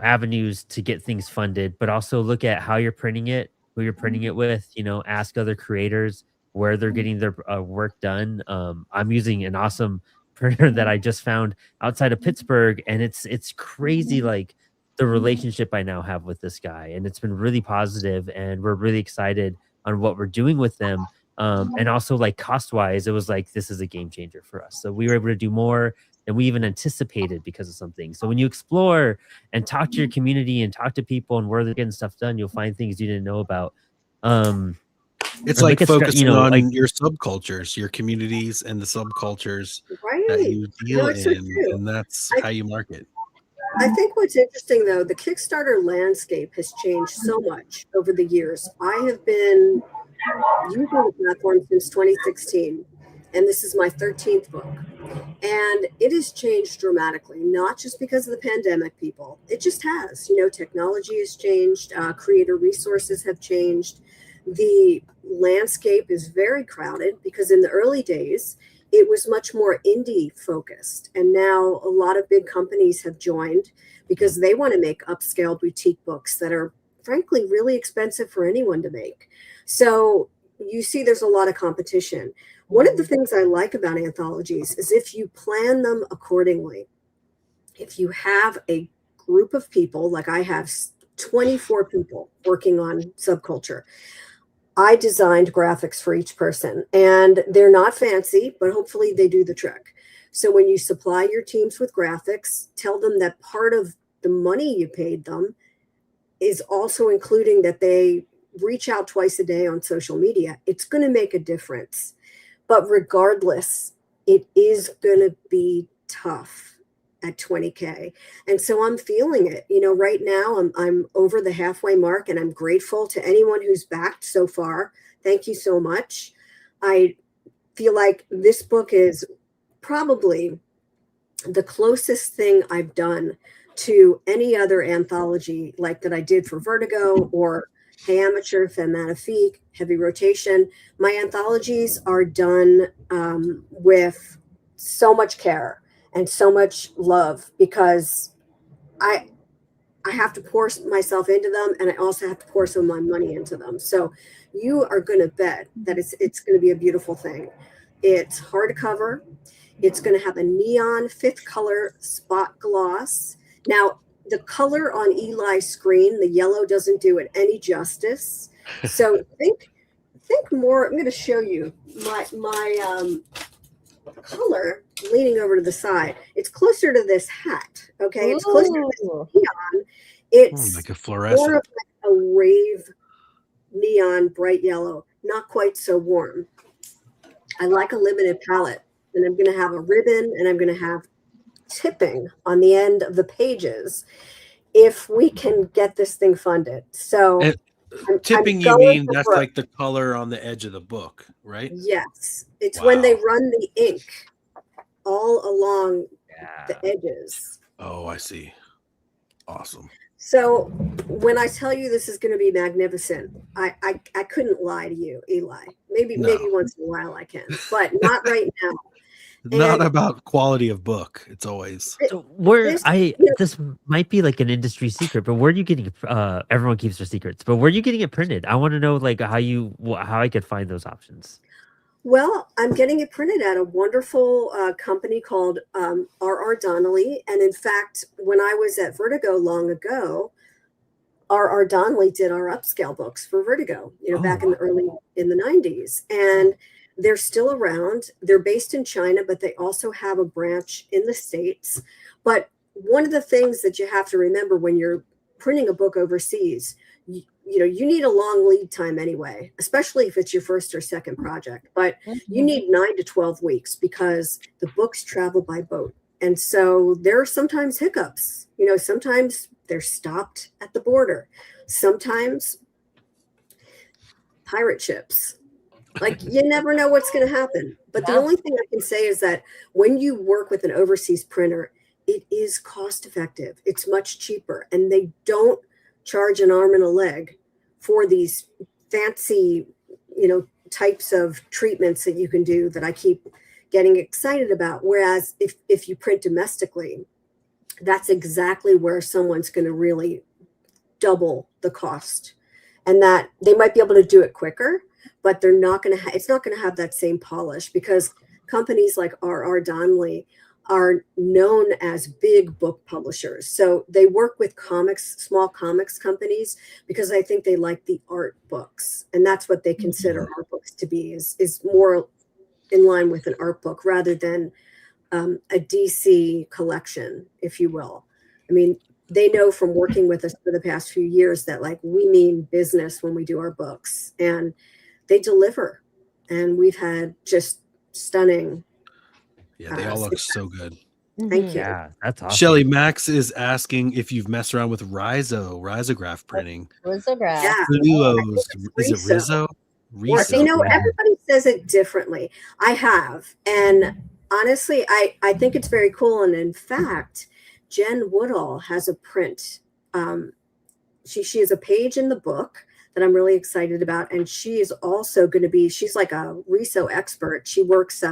avenues to get things funded, but also look at how you're printing it, who you're printing it with, ask other creators where they're getting their work done. I'm using an awesome printer that I just found outside of Pittsburgh, and it's crazy, the relationship I now have with this guy, and it's been really positive, and we're really excited on what we're doing with them. And also cost wise, it was this is a game changer for us. So we were able to do more than we even anticipated because of something. So when you explore and talk to your community and talk to people and where they're getting stuff done, you'll find things you didn't know about. It's focusing on your subcultures, your communities, and the subcultures that you deal in, and that's how you market. I think what's interesting, though, the Kickstarter landscape has changed so much over the years. I have been using the platform since 2016, and this is my 13th book. And it has changed dramatically, not just because of the pandemic, people. It just has. Technology has changed. Creator resources have changed. The landscape is very crowded because in the early days, it was much more indie focused. And now a lot of big companies have joined because they want to make upscale boutique books that are, frankly, really expensive for anyone to make. So you see there's a lot of competition. One of the things I like about anthologies is if you plan them accordingly, if you have a group of people, like I have 24 people working on subCULTURE, I designed graphics for each person, and they're not fancy, but hopefully they do the trick. So when you supply your teams with graphics, tell them that part of the money you paid them is also including that they reach out twice a day on social media. It's going to make a difference. But regardless, it is going to be tough at 20K. And so I'm feeling it. Right now I'm over the halfway mark, and I'm grateful to anyone who's backed so far. Thank you so much. I feel like this book is probably the closest thing I've done to any other anthology like that I did for Vertigo or Hey Amateur, Femme Magnifique, Heavy Rotation. My anthologies are done with so much care and so much love because I have to pour myself into them, and I also have to pour some of my money into them. So you are going to bet that it's going to be a beautiful thing. It's hardcover. It's going to have a neon 5th color spot gloss. Now, the color on Eli's screen, the yellow doesn't do it any justice. So think more. I'm going to show you my color leaning over to the side. It's closer to this hat. Okay, it's closer to this neon. It's like a more fluorescent. of like a rave neon, bright yellow, not quite so warm. I like a limited palette, and I'm going to have a ribbon, and I'm going to have tipping on the end of the pages if we can get this thing funded. So tipping, you mean that's like the color on the edge of the book, right? Yes. It's when they run the ink all along the edges. Oh, I see. Awesome. So when I tell you this is going to be magnificent, I couldn't lie to you, Eli. Maybe once in a while I can, but not right now. Not about quality of book. It's always this might be like an industry secret, but where are you getting everyone keeps their secrets, but where are you getting it printed? I want to know like how I could find those options. Well, I'm getting it printed at a wonderful company called R.R. Donnelley. And in fact, when I was at Vertigo long ago, R.R. Donnelley did our upscale books for Vertigo, back in the 90s. And they're still around. They're based in China, but they also have a branch in the States. But one of the things that you have to remember when you're printing a book overseas, you need a long lead time anyway, especially if it's your first or second project. But you need 9 to 12 weeks because the books travel by boat. And so there are sometimes hiccups. Sometimes they're stopped at the border. Sometimes pirate ships. Like, you never know what's going to happen. But the only thing I can say is that when you work with an overseas printer, it is cost effective. It's much cheaper. And they don't charge an arm and a leg for these fancy, types of treatments that you can do that I keep getting excited about. Whereas if you print domestically, that's exactly where someone's going to really double the cost, and that they might be able to do it quicker, but they're not going to. It's not going to have that same polish because companies like R.R. Donnelley are known as big book publishers. So they work with small comics companies because I think they like the art books. And that's what they consider art books to be, is more in line with an art book rather than a DC collection, if you will. I mean, they know from working with us for the past few years that like we mean business when we do our books, and they deliver. And we've had just stunning. Yeah, they all look so good. Thank you. Yeah, that's awesome. Shelly, Max is asking if you've messed around with risograph printing. Risograph. Yeah. Is it Rizzo? Rizzo. Everybody says it differently. I have. And honestly, I think it's very cool. And in fact, Jen Woodall has a print. She has a page in the book that I'm really excited about. And she is also going to be, she's like a Rizzo expert. She works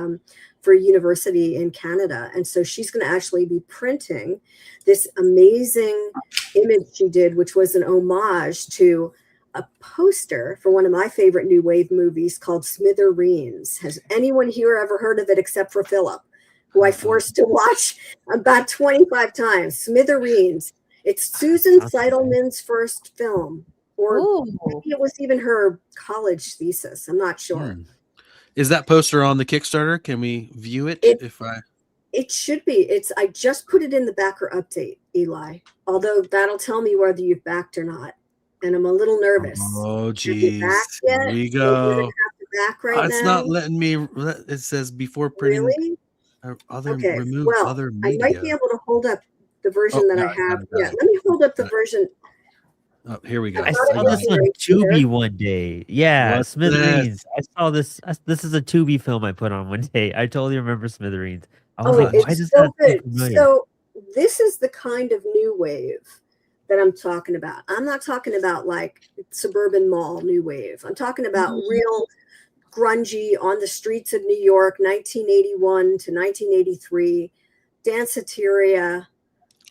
for a university in Canada. And so she's going to actually be printing this amazing image she did, which was an homage to a poster for one of my favorite new wave movies called Smithereens. Has anyone here ever heard of it except for Philip, who I forced to watch about 25 times? Smithereens. It's Susan Seidelman's first film, or maybe it was even her college thesis. I'm not sure. Is that poster on the Kickstarter? Can we view it? It should be. I just put it in the backer update, Eli. Although that'll tell me whether you've backed or not, and I'm a little nervous. Oh, geez. Here we go. It's not letting me. It says before printing. Really? Remove other media. I might be able to hold up the version that I have. Yeah, let me hold up the version. Oh, here we go. I saw this on Tubi one day. Yeah, Smithereens. I saw this. This is a Tubi film I put on one day. I totally remember Smithereens. I was like, why does that sound familiar? So this is the kind of new wave that I'm talking about. I'm not talking about like suburban mall new wave. I'm talking about real grungy on the streets of New York, 1981 to 1983, Danceteria,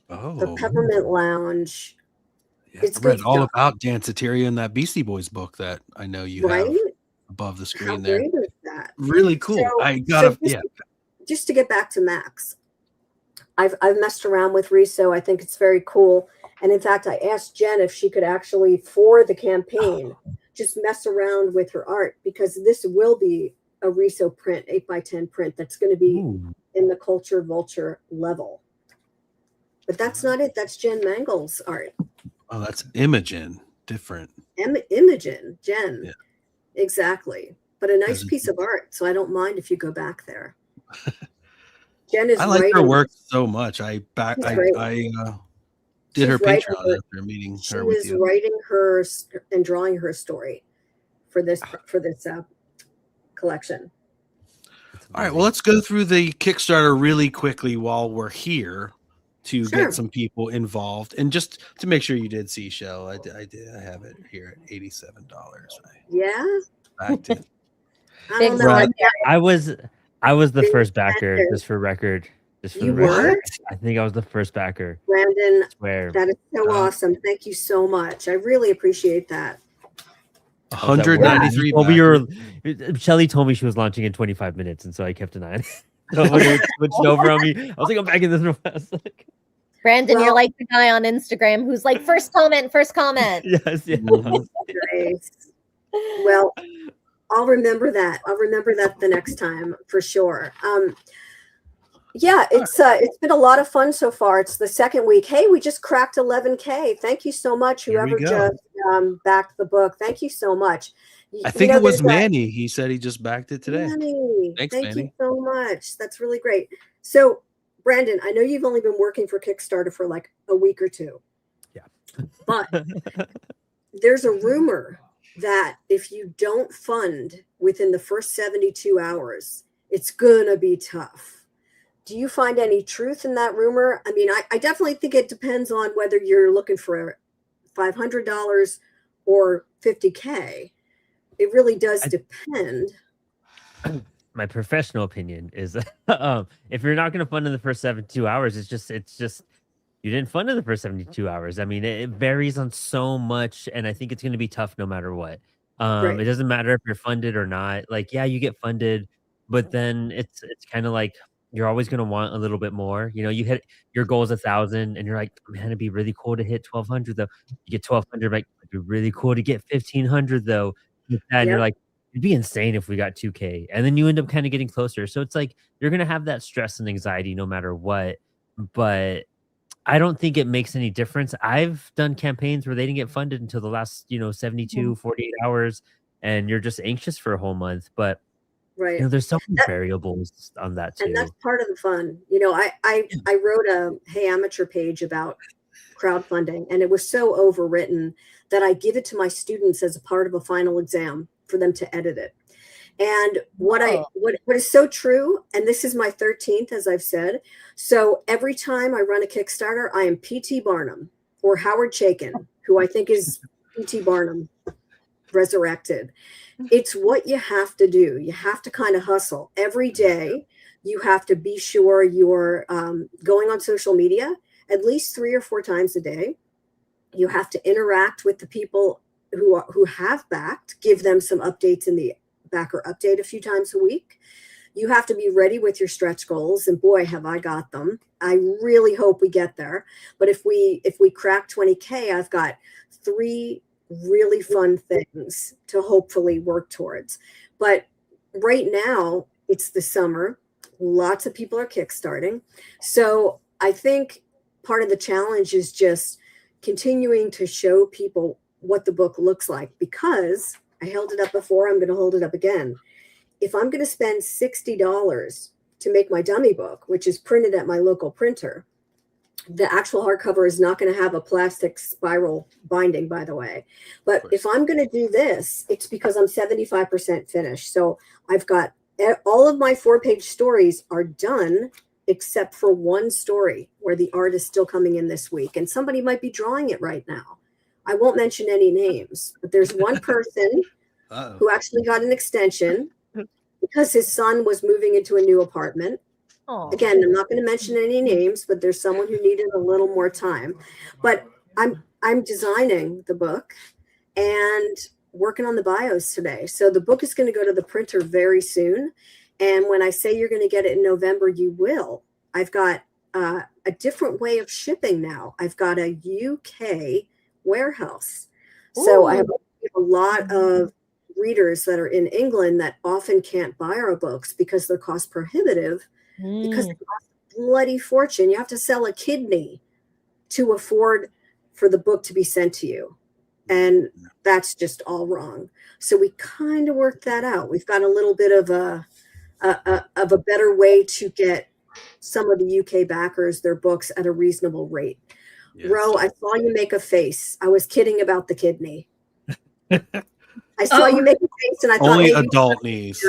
the Peppermint Lounge. Yeah, I read all about Danceteria in that Beastie Boys book that I know you have above the screen there. that. Really cool. So- I gotta, so just to get back to Max, I've messed around with Riso. I think it's very cool. And in fact, I asked Jen if she could actually, for the campaign, just mess around with her art, because this will be a Riso print, 8x10 print, that's going to be in the Culture Vulture level. But that's not it. That's Jen Mangel's art. Oh, that's Imogen. Different. Imogen, Jen. Yeah. Exactly. But a nice piece of art. So I don't mind if you go back there. Jen is I like writing. her work so much. I did her Patreon after meeting her with you. She is writing her and drawing her story for this collection. All right, well, let's go through the Kickstarter really quickly while we're here to get some people involved, and just to make sure you did see Shell. I have it here at $87. Yeah, Backed it. I don't know. I was the first backer, just for record. You were? I think I was the first backer. Brandon, I swear. that is so awesome. Thank you so much. I really appreciate that. 193. Well, Shelly told me she was launching in 25 minutes, and so I kept an eye on it. So when it switched over on me, I was like, I'm back in this real fast. Brandon, you're like the guy on Instagram who's like, first comment. Yes. Nice. Well, I'll remember that. I'll remember that the next time for sure. Yeah, it's been a lot of fun so far. It's the second week. Hey, we just cracked 11K. Thank you so much, whoever just backed the book. Thank you so much. I think it was Manny. He said he just backed it today. Manny, Thanks, thank Manny. you so much. That's really great. So, Brandon, I know you've only been working for Kickstarter for like a week or two. Yeah. But there's a rumor that if you don't fund within the first 72 hours, it's going to be tough. Do you find any truth in that rumor? I mean, I definitely think it depends on whether you're looking for $500 or 50K. It really does depend. My professional opinion is if you're not going to fund in the first 72 hours, it's just you didn't fund in the first 72 hours. I mean, it varies on so much, and I think it's going to be tough no matter what. It doesn't matter if you're funded or not. Like, yeah, you get funded, but then it's kind of like you're always going to want a little bit more. You know, you hit your goal is 1,000 and you're like, man, it'd be really cool to hit 1,200 though. You get 1,200, like, it'd be really cool to get 1,500 though. And you're like, it'd be insane if we got 2K. And then you end up kind of getting closer. So it's like, you're going to have that stress and anxiety no matter what. But I don't think it makes any difference. I've done campaigns where they didn't get funded until the last, 72, 48 hours. And you're just anxious for a whole month. But there's so many variables on that too. And that's part of the fun. I wrote a Hey Amateur page about crowdfunding, and it was so overwritten that I give it to my students as a part of a final exam for them to edit it. And what is so true, and this is my 13th, as I've said. So every time I run a Kickstarter, I am P.T. Barnum or Howard Chaykin, who I think is P.T. Barnum resurrected. It's what you have to do. You have to kind of hustle every day. You have to be sure you're going on social media at least 3 or 4 times a day. You have to interact with the people who have backed, give them some updates in the backer update a few times a week. You have to be ready with your stretch goals, and boy, have I got them. I really hope we get there. But if we crack 20K, I've got 3 really fun things to hopefully work towards. But right now, it's the summer. Lots of people are kickstarting. So I think part of the challenge is just continuing to show people what the book looks like, because I held it up before, I'm going to hold it up again. If I'm going to spend $60 to make my dummy book, which is printed at my local printer, the actual hardcover is not going to have a plastic spiral binding, by the way. But if I'm going to do this, it's because I'm 75% finished. So I've got all of my 4-page stories are done, except for one story where the art is still coming in this week. And somebody might be drawing it right now. I won't mention any names, but there's one person who actually got an extension because his son was moving into a new apartment. Again, I'm not going to mention any names, but there's someone who needed a little more time. But I'm designing the book, and working on the bios today. So the book is going to go to the printer very soon. And when I say you're going to get it in November, you will. I've got a different way of shipping now. I've got a UK warehouse. So I have a lot of readers that are in England that often can't buy our books because they're cost prohibitive, because they cost a bloody fortune. You have to sell a kidney to afford for the book to be sent to you. And that's just all wrong. So we kind of worked that out. We've got a little bit of a better way to get some of the UK backers their books at a reasonable rate. Yes. Ro, I saw you make a face. I was kidding about the kidney. I saw you make a face, and I thought only adult knees.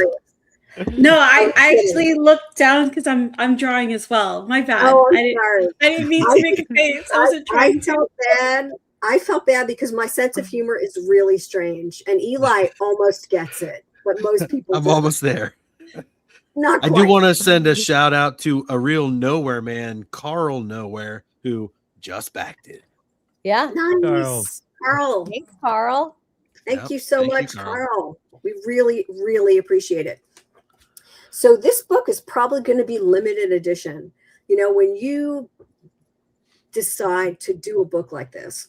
No, I actually looked down because I'm drawing as well. My bad. Oh, I'm sorry. I didn't mean to make a face. I wasn't trying to. I felt bad because my sense of humor is really strange, and Eli almost gets it, but most people I'm almost there. Not quite. I do want to send a shout out to a real nowhere man, Carl Nowhere, who just backed it. Yeah. Nice. Carl. Thanks, Carl. Thank you so much, Carl. We really, really appreciate it. So this book is probably going to be limited edition. You know, when you decide to do a book like this,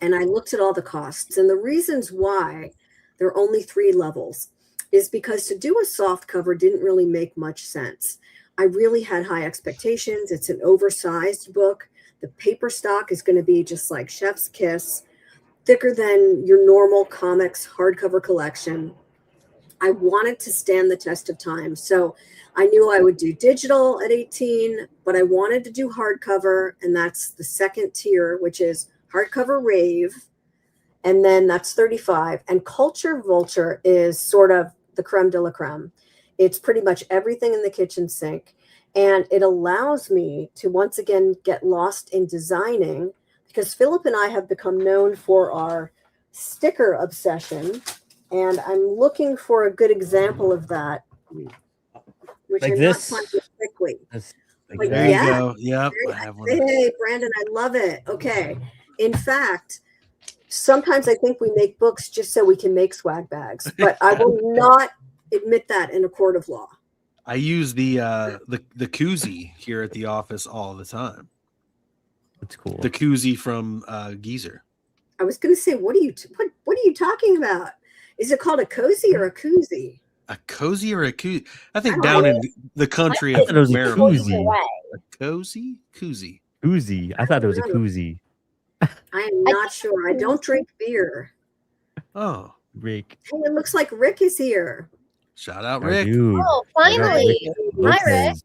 and I looked at all the costs, and the reasons why there are only 3 levels is because to do a soft cover didn't really make much sense. I really had high expectations. It's an oversized book. The paper stock is going to be just like Chef's Kiss, thicker than your normal comics hardcover collection. I wanted to stand the test of time. So I knew I would do digital at 18, but I wanted to do hardcover, and that's the second tier, which is hardcover rave. And then that's 35. And Culture Vulture is sort of the creme de la creme. It's pretty much everything in the kitchen sink. And it allows me to once again get lost in designing, because Philip and I have become known for our sticker obsession. And I'm looking for a good example of that, which like I'm this. not finding quickly. Like there you go. Yep. I have one. Hey, Brandon, I love it. Okay. In fact, sometimes I think we make books just so we can make swag bags, but I will not admit that in a court of law. I use the koozie here at the office all the time. That's cool. The koozie from Geezer. I was going to say, what are you talking about? Is it called a cozy or a koozie? A cozy or a koozie? I think down in the country of Maryland. A cozy? Koozie. Koozie. I thought it was a koozie. I am not sure. I don't drink beer. Oh. Rick. Hey, it looks like Rick is here. Shout out, Rick. Oh, finally. Hi, Rick.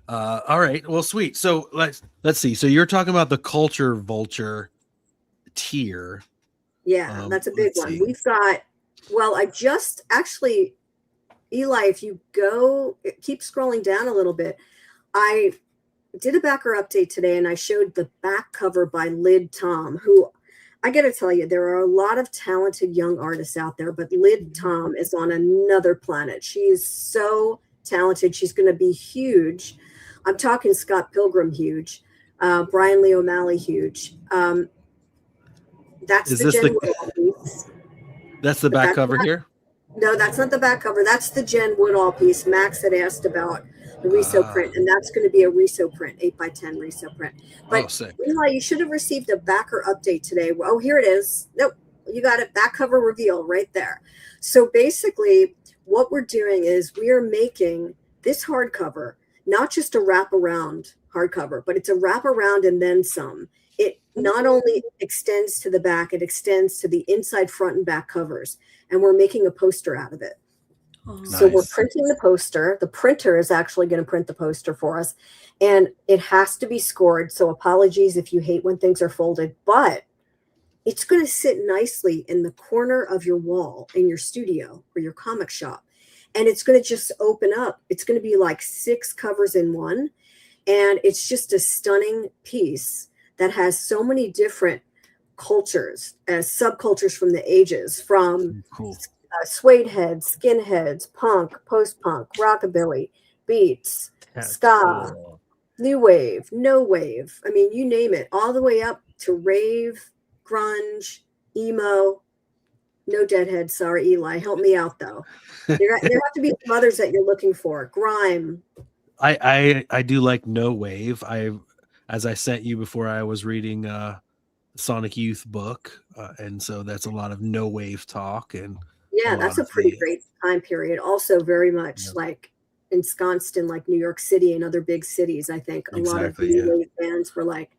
All right. Well, sweet. So let's see. So you're talking about the Culture Vulture tier. Yeah, that's a big one. We've got, well, I just actually, Eli, if you go, keep scrolling down a little bit. I did a backer update today, and I showed the back cover by Lyd Tom, who I got to tell you, there are a lot of talented young artists out there, but Lyd Tom is on another planet. She's so talented. She's going to be huge. I'm talking Scott Pilgrim huge, Brian Lee O'Malley huge. That's is the this Jen the Woodall piece. That's the back cover here? No, that's not the back cover. That's the Jen Woodall piece. Max had asked about the Riso print, and that's going to be a Riso print, 8x10 Riso print. But Eli, you should have received a backer update today. Oh, here it is. Nope, you got it. Back cover reveal right there. So basically, what we're doing is we are making this hardcover not just a wraparound hardcover, but it's a wraparound and then some. It not only extends to the back, it extends to the inside, front, and back covers. And we're making a poster out of it. Oh, so we're printing the poster. The printer is actually going to print the poster for us. And it has to be scored. So apologies if you hate when things are folded. But it's going to sit nicely in the corner of your wall in your studio or your comic shop. And it's going to just open up. It's going to be like 6 covers in one. And it's just a stunning piece that has so many different cultures, subcultures from the ages, from suede heads, skinheads, punk, post-punk, rockabilly, beats, ska, new wave, no wave. I mean, you name it, all the way up to rave, grunge, emo, no deadhead. Sorry, Eli. Help me out though. There have to be some others that you're looking for. Grime. I do like no wave. As I sent you before, I was reading Sonic Youth book, and so that's a lot of no wave talk, and yeah, that's a pretty great time period. Also, very much like ensconced in like New York City and other big cities. I think a lot of new wave bands were like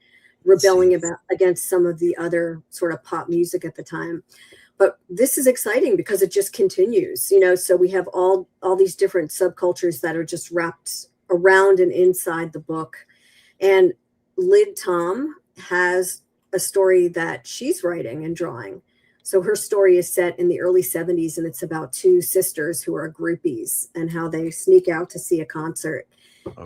rebelling against some of the other sort of pop music at the time. But this is exciting because it just continues, you know. So we have all these different subcultures that are just wrapped around and inside the book. And Lid Tom has a story that she's writing and drawing. So her story is set in the early 70s, and it's about two sisters who are groupies and how they sneak out to see a concert.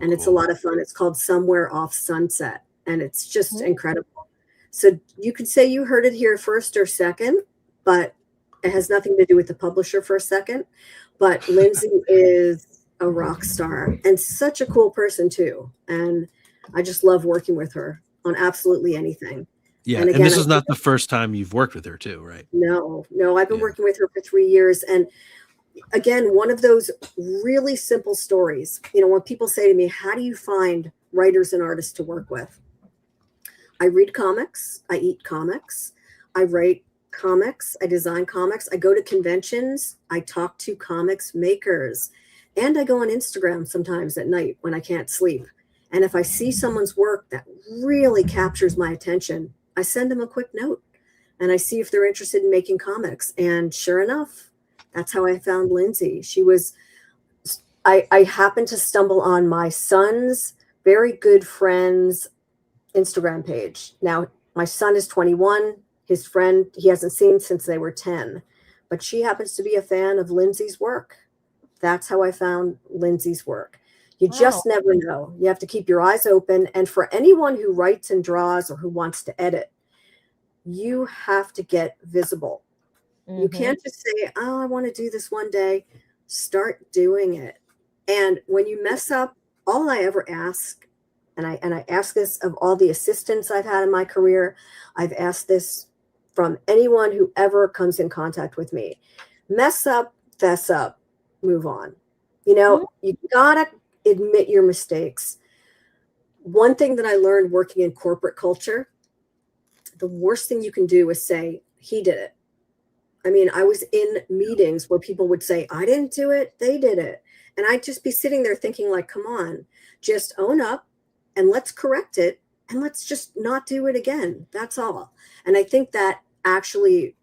And it's a lot of fun. It's called Somewhere Off Sunset, and it's just incredible. So you could say you heard it here first or second, but it has nothing to do with the publisher for a second. But Lindsay is a rock star and such a cool person too. And I just love working with her on absolutely anything. Yeah. And this is not the first time you've worked with her too, right? No, I've been working with her for 3 years. And again, one of those really simple stories, you know, when people say to me, how do you find writers and artists to work with? I read comics. I eat comics. I write comics. I design comics. I go to conventions. I talk to comics makers. And I go on Instagram sometimes at night when I can't sleep. And if I see someone's work that really captures my attention, I send them a quick note and I see if they're interested in making comics. And sure enough, that's how I found Lindsay. I happened to stumble on my son's very good friend's Instagram page. Now, my son is 21. His friend, he hasn't seen since they were 10, but she happens to be a fan of Lindsay's work. That's how I found Lindsay's work. You just never know. You have to keep your eyes open. And for anyone who writes and draws or who wants to edit, you have to get visible. You can't just say, oh, I want to do this one day. Start doing it. And when you mess up, all I ever ask, and I ask this of all the assistants I've had in my career, I've asked this from anyone who ever comes in contact with me. Mess up, fess up, move on. You know, you gotta admit your mistakes. One thing that I learned working in corporate culture, the worst thing you can do is say, he did it. I mean, I was in meetings where people would say, I didn't do it, they did it. And I'd just be sitting there thinking like, come on, just own up and let's correct it. And let's just not do it again. That's all. And I think that actually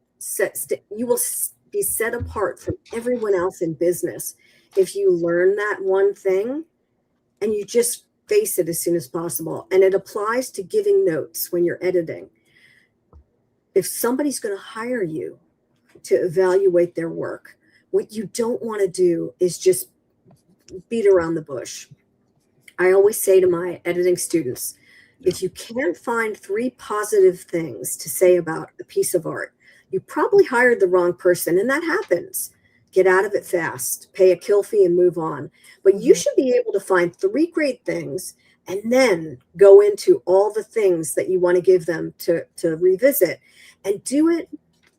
you will be set apart from everyone else in business if you learn that one thing and you just face it as soon as possible. And it applies to giving notes when you're editing. If somebody's going to hire you to evaluate their work, what you don't want to do is just beat around the bush. I always say to my editing students, if you can't find 3 positive things to say about a piece of art, you probably hired the wrong person, and that happens. Get out of it fast, pay a kill fee and move on. But you should be able to find 3 great things and then go into all the things that you want to give them to revisit, and do it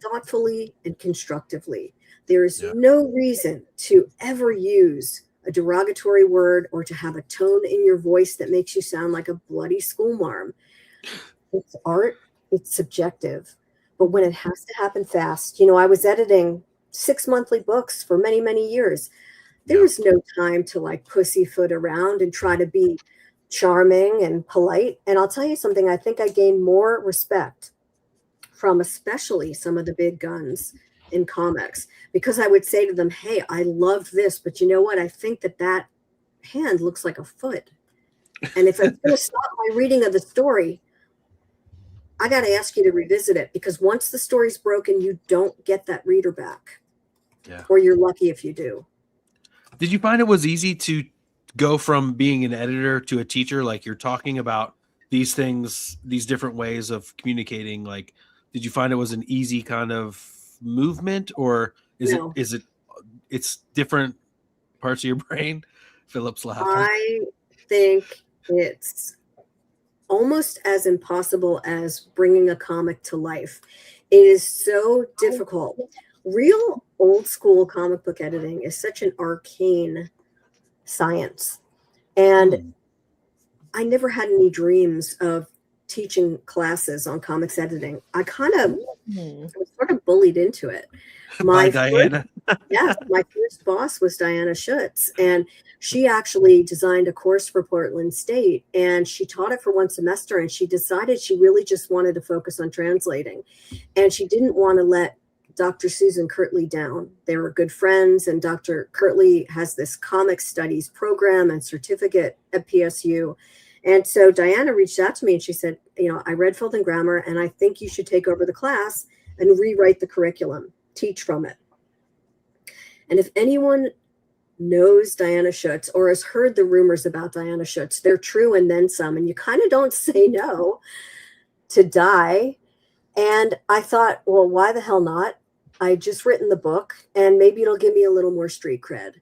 thoughtfully and constructively. There is no reason to ever use a derogatory word or to have a tone in your voice that makes you sound like a bloody schoolmarm. It's art, it's subjective. But when it has to happen fast, you know, I was editing 6 monthly books for many, many years. There was no time to like pussyfoot around and try to be charming and polite. And I'll tell you something, I think I gained more respect from especially some of the big guns in comics, because I would say to them, hey, I love this, but you know what? I think that hand looks like a foot. And if I'm going to stop my reading of the story, I got to ask you to revisit it, because once the story's broken, you don't get that reader back. Or you're lucky if you do. Did you find it was easy to go from being an editor to a teacher? Like, you're talking about these things, these different ways of communicating. Like, did you find it was an easy kind of movement, or is it's different parts of your brain? Philip's laughing. I think it's almost as impossible as bringing a comic to life. It is so difficult. Real old school comic book editing is such an arcane science. And I never had any dreams of teaching classes on comics editing. I kind of was sort of bullied into it. By Diana. My first boss was Diana Schutz, and she actually designed a course for Portland State, and she taught it for one semester, and she decided she really just wanted to focus on translating, and she didn't want to let Dr. Susan Kirtley down. They were good friends, and Dr. Kirtley has this comic studies program and certificate at PSU. And so Diana reached out to me and she said, I read Filth and Grammar, and I think you should take over the class and rewrite the curriculum, teach from it. And if anyone knows Diana Schutz or has heard the rumors about Diana Schutz, they're true and then some, and you kind of don't say no to Di. And I thought, well, why the hell not? I just written the book, and maybe it'll give me a little more street cred.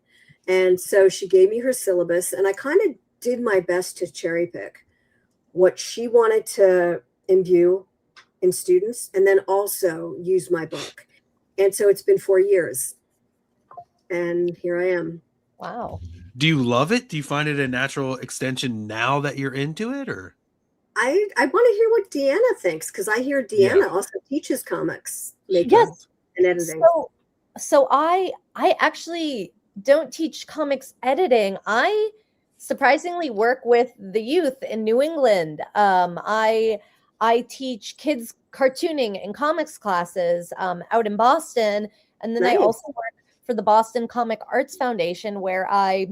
And so she gave me her syllabus, and I kind of did my best to cherry pick what she wanted to imbue in students, and then also use my book. And so it's been 4 years, and here I am. Wow. Do you love it? Do you find it a natural extension now that you're into it, or? I want to hear what Deanna thinks, because I hear Deanna also teaches comics making and editing. So I actually don't teach comics editing. I surprisingly work with the youth in New England. I teach kids cartooning and comics classes out in Boston, and then I also work for the Boston Comic Arts Foundation, where I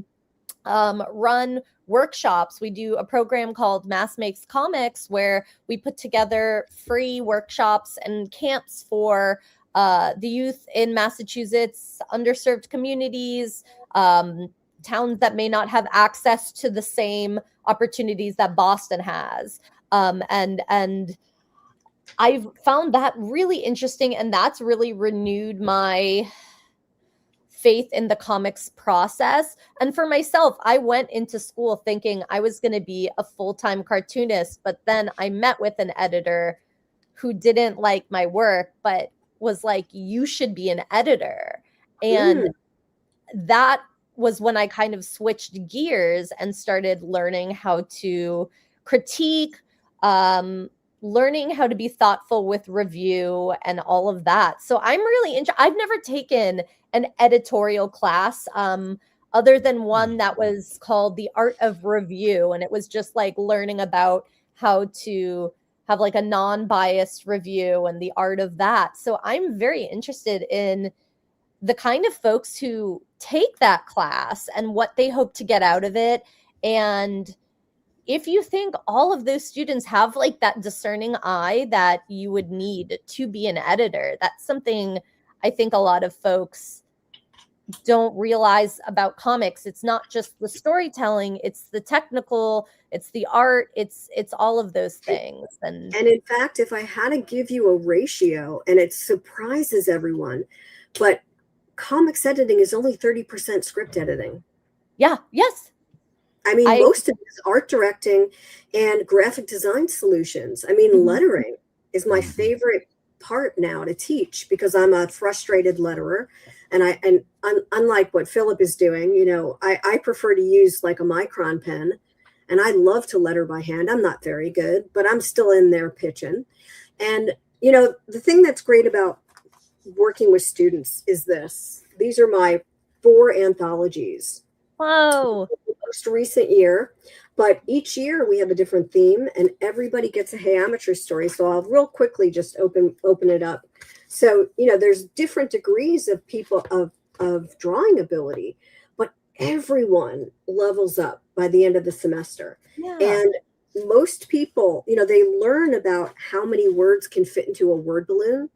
run workshops. We do a program called Mass Makes Comics, where we put together free workshops and camps for the youth in Massachusetts, underserved communities, towns that may not have access to the same opportunities that Boston has. And I've found that really interesting, and that's really renewed my faith in the comics process. And for myself, I went into school thinking I was going to be a full-time cartoonist, but then I met with an editor who didn't like my work, but was like, you should be an editor. And that was when I kind of switched gears and started learning how to critique, learning how to be thoughtful with review and all of that. So I'm really I've never taken an editorial class other than one that was called The Art of Review. And it was just like learning about how to have like a non-biased review and the art of that. So I'm very interested in the kind of folks who take that class and what they hope to get out of it. And if you think all of those students have like that discerning eye that you would need to be an editor, that's something I think a lot of folks don't realize about comics. It's not just the storytelling, it's the technical, it's the art, it's all of those things. And in fact, if I had to give you a ratio, and it surprises everyone, but comics editing is only 30% script editing. Yeah, yes. I mean, most of it is art directing and graphic design solutions. I mean, lettering is my favorite part now to teach, because I'm a frustrated letterer, and unlike what Philip is doing, I prefer to use like a micron pen, and I love to letter by hand. I'm not very good, but I'm still in there pitching. And the thing that's great about working with students is these are my 4 anthologies. Whoa. The most recent year, but each year we have a different theme, and everybody gets a Hey Amateur story. So I'll real quickly just open it up. So there's different degrees of people of drawing ability, but everyone levels up by the end of the semester. Yeah. And most people, they learn about how many words can fit into a word balloon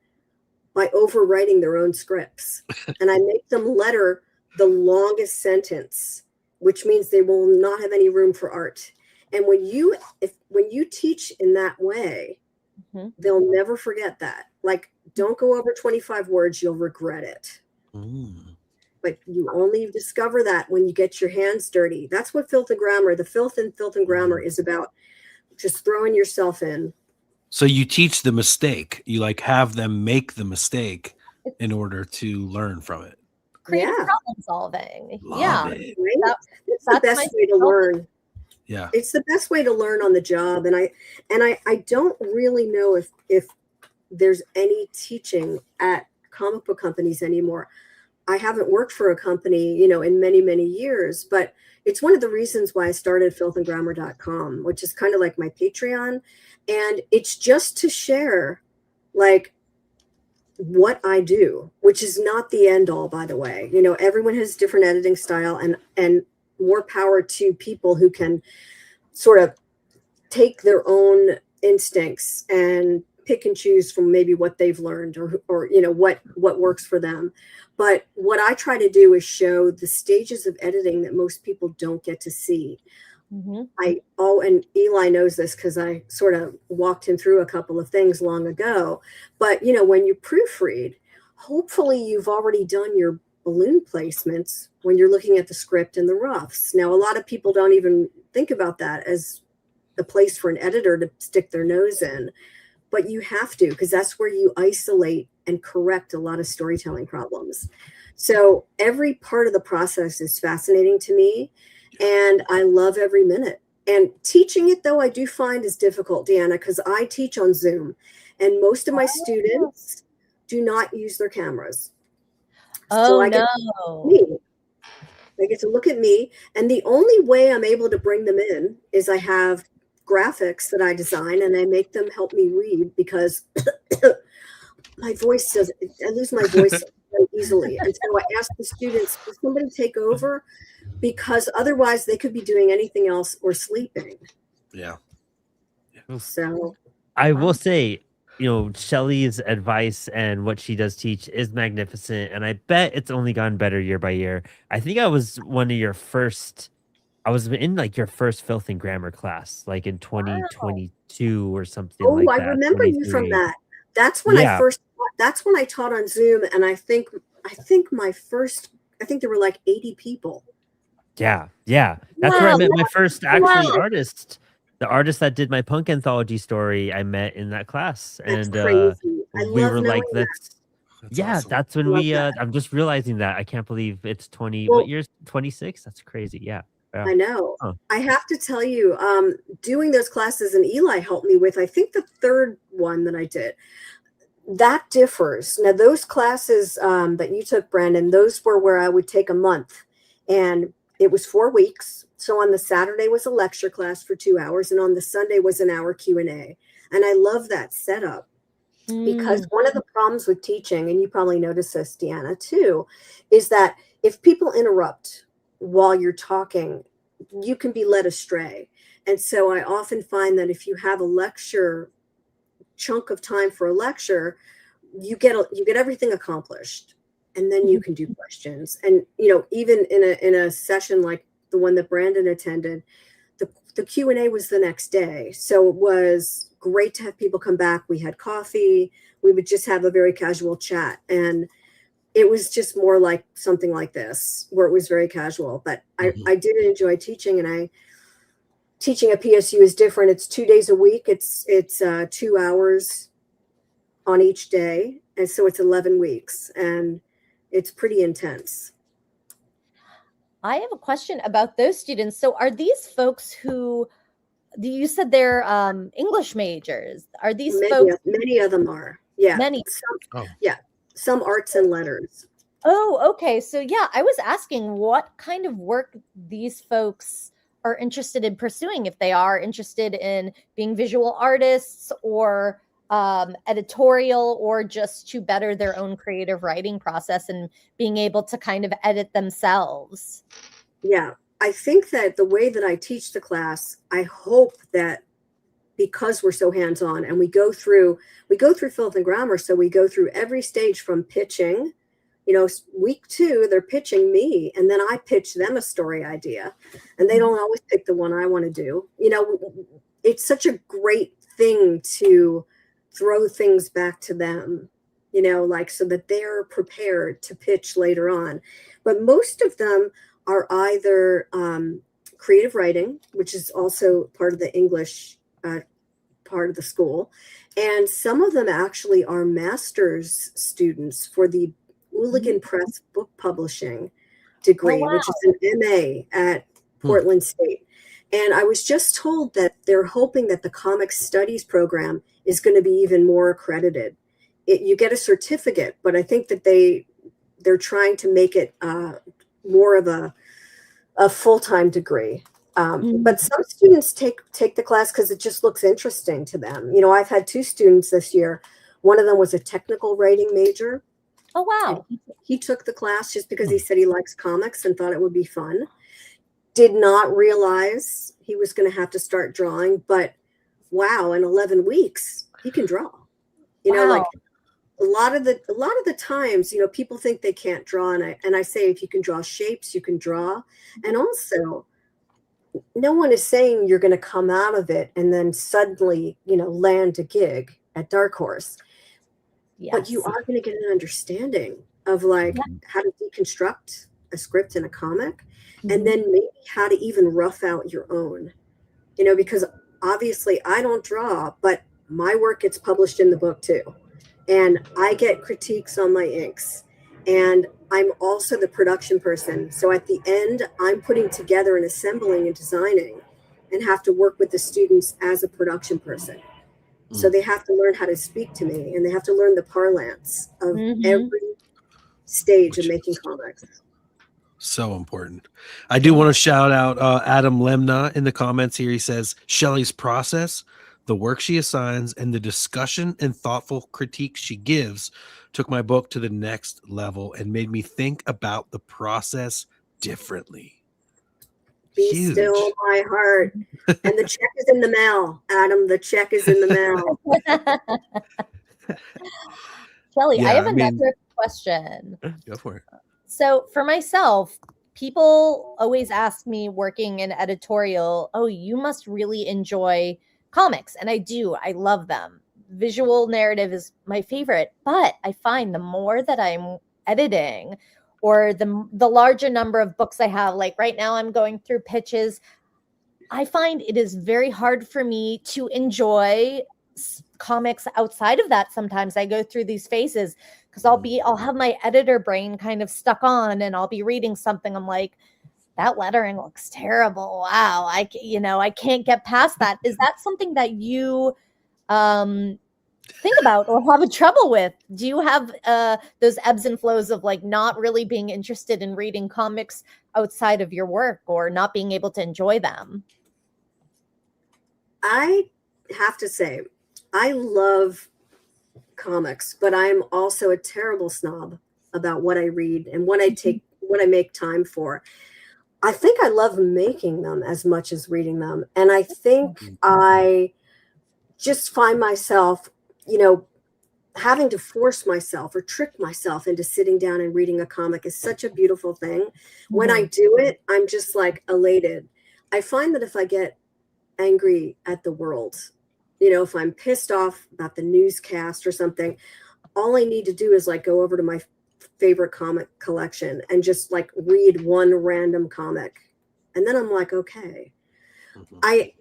by overwriting their own scripts. And I make them letter the longest sentence, which means they will not have any room for art. And when you teach in that way, they'll never forget that. Like, don't go over 25 words, you'll regret it. But you only discover that when you get your hands dirty. That's what Filth and Grammar, the Filth and Grammar is about. Just throwing yourself in So you teach the mistake. You like have them make the mistake in order to learn from it. Creative Yeah. problem solving. Love Yeah. it. Right? That- That's the that's my best way to learn. Yeah. It's the best way to learn on the job. And I don't really know if there's any teaching at comic book companies anymore. I haven't worked for a company, you know, in many, many years, but it's one of the reasons why I started filthandgrammar.com, which is kind of like my Patreon. And it's just to share like what I do, which is not the end all, by the way. You know, everyone has different editing style, and more power to people who can sort of take their own instincts and pick and choose from maybe what they've learned or you know what works for them. But what I try to do is show the stages of editing that most people don't get to see. And Eli knows this because I sort of walked him through a couple of things long ago. But you know, when you proofread, hopefully you've already done your balloon placements when you're looking at the script and the roughs. Now, a lot of people don't even think about that as a place for an editor to stick their nose in, but you have to, because that's where you isolate and correct a lot of storytelling problems. So every part of the process is fascinating to me, and I love every minute. And teaching it, though, I do find is difficult, Deanna, because I teach on Zoom, and most of my students do not use their cameras. Oh, I get to look at me, and the only way I'm able to bring them in is I have graphics that I design, and I make them help me read because my voice I lose my voice very easily. And so I ask the students, will somebody take over? Because otherwise they could be doing anything else or sleeping. Yeah. So I will say, you know, Shelly's advice and what she does teach is magnificent. And I bet it's only gotten better year by year. I think I was I was in like your first Filth and Grammar class, like in 2022 or something like that. I remember you from that. That's when that's when I taught on Zoom. And I think there were like 80 people. Yeah. That's where I met my first artist. The artist that did my punk anthology story, I met in that class. That's and crazy. we were like, That's awesome. that's when I'm just realizing that. I can't believe it's 20, what year's 26? That's crazy. Yeah. I know. I have to tell you, doing those classes, and Eli helped me with, I think the third one that I did, that differs. Now, those classes that you took, Brandon, those were where I would take a month, and it was 4 weeks. So on the Saturday was a lecture class for 2 hours, and on the Sunday was an hour Q&A. And I love that setup because one of the problems with teaching, and you probably noticed this, Deanna, too, is that if people interrupt while you're talking, you can be led astray. And so I often find that if you have a lecture chunk of time for a lecture, you get everything accomplished, and then you can do questions. And you know, even in a session like the one that Brandon attended, the Q&A was the next day. So it was great to have people come back. We had coffee. We would just have a very casual chat, and it was just more like something like this, where it was very casual. But I did enjoy teaching, and teaching at PSU is different. It's 2 days a week. It's 2 hours on each day, and so it's 11 weeks, and it's pretty intense. I have a question about those students. So are these folks who, you said they're English majors? Are these folks? Many of them are. Yeah. Many. Some arts and letters. Oh, okay. So yeah, I was asking what kind of work these folks are interested in pursuing, if they are interested in being visual artists or editorial, or just to better their own creative writing process and being able to kind of edit themselves. Yeah, I think that the way that I teach the class, I hope that because we're so hands-on and we go through Filth and Grammar, so we go through every stage from pitching. You know, week 2, they're pitching me, and then I pitch them a story idea, and they don't always pick the one I want to do. You know, it's such a great thing to throw things back to them, you know, like so that they're prepared to pitch later on. But most of them are either creative writing, which is also part of the English part of the school. And some of them actually are master's students for the Hooligan Press book publishing degree, wow. which is an MA at Portland State. And I was just told that they're hoping that the comic studies program is going to be even more accredited. You get a certificate, but I think that they're trying to make it more of a full-time degree. But some students take the class because it just looks interesting to them. You know, I've had 2 students this year. One of them was a technical writing major. Oh, wow. He took the class just because he said he likes comics and thought it would be fun. Did not realize he was going to have to start drawing, but wow, in 11 weeks, he can draw. You know, like a lot of the times, you know, people think they can't draw. And I say, if you can draw shapes, you can draw. And also, no one is saying you're going to come out of it and then suddenly, you know, land a gig at Dark Horse. Yes. But you are going to get an understanding of like how to deconstruct a script in a comic, and then maybe how to even rough out your own, you know, because obviously I don't draw, but my work gets published in the book too. And I get critiques on my inks, and I'm also the production person. So at the end, I'm putting together and assembling and designing and have to work with the students as a production person. So they have to learn how to speak to me, and they have to learn the parlance of every stage of making comics. So important. I do want to shout out Adam Lemna in the comments here. He says, Shelly's process, the work she assigns, and the discussion and thoughtful critique she gives took my book to the next level and made me think about the process differently. Be Huge. still, my heart. And the check is in the mail, Adam. The check is in the mail. Shelly, I have another question. Go for it. So for myself, people always ask me working in editorial, oh, you must really enjoy comics. And I do. I love them. Visual narrative is my favorite. But I find the more that I'm editing, or the larger number of books I have, like right now I'm going through pitches, I find it is very hard for me to enjoy comics outside of that. Sometimes I go through these phases because I'll have my editor brain kind of stuck on, and I'll be reading something. I'm like, that lettering looks terrible. Wow. I can't get past that. Is that something that you think about or have trouble with? Do you have those ebbs and flows of like not really being interested in reading comics outside of your work, or not being able to enjoy them? I have to say, I love comics, but I'm also a terrible snob about what I read and what I make time for. I think I love making them as much as reading them. And I think I just find myself, you know, having to force myself or trick myself into sitting down and reading a comic is such a beautiful thing. When I do it, I'm just like elated. I find that if I get angry at the world, you know, if I'm pissed off about the newscast or something, all I need to do is like go over to my favorite comic collection and just like read one random comic. And then I'm like, okay, I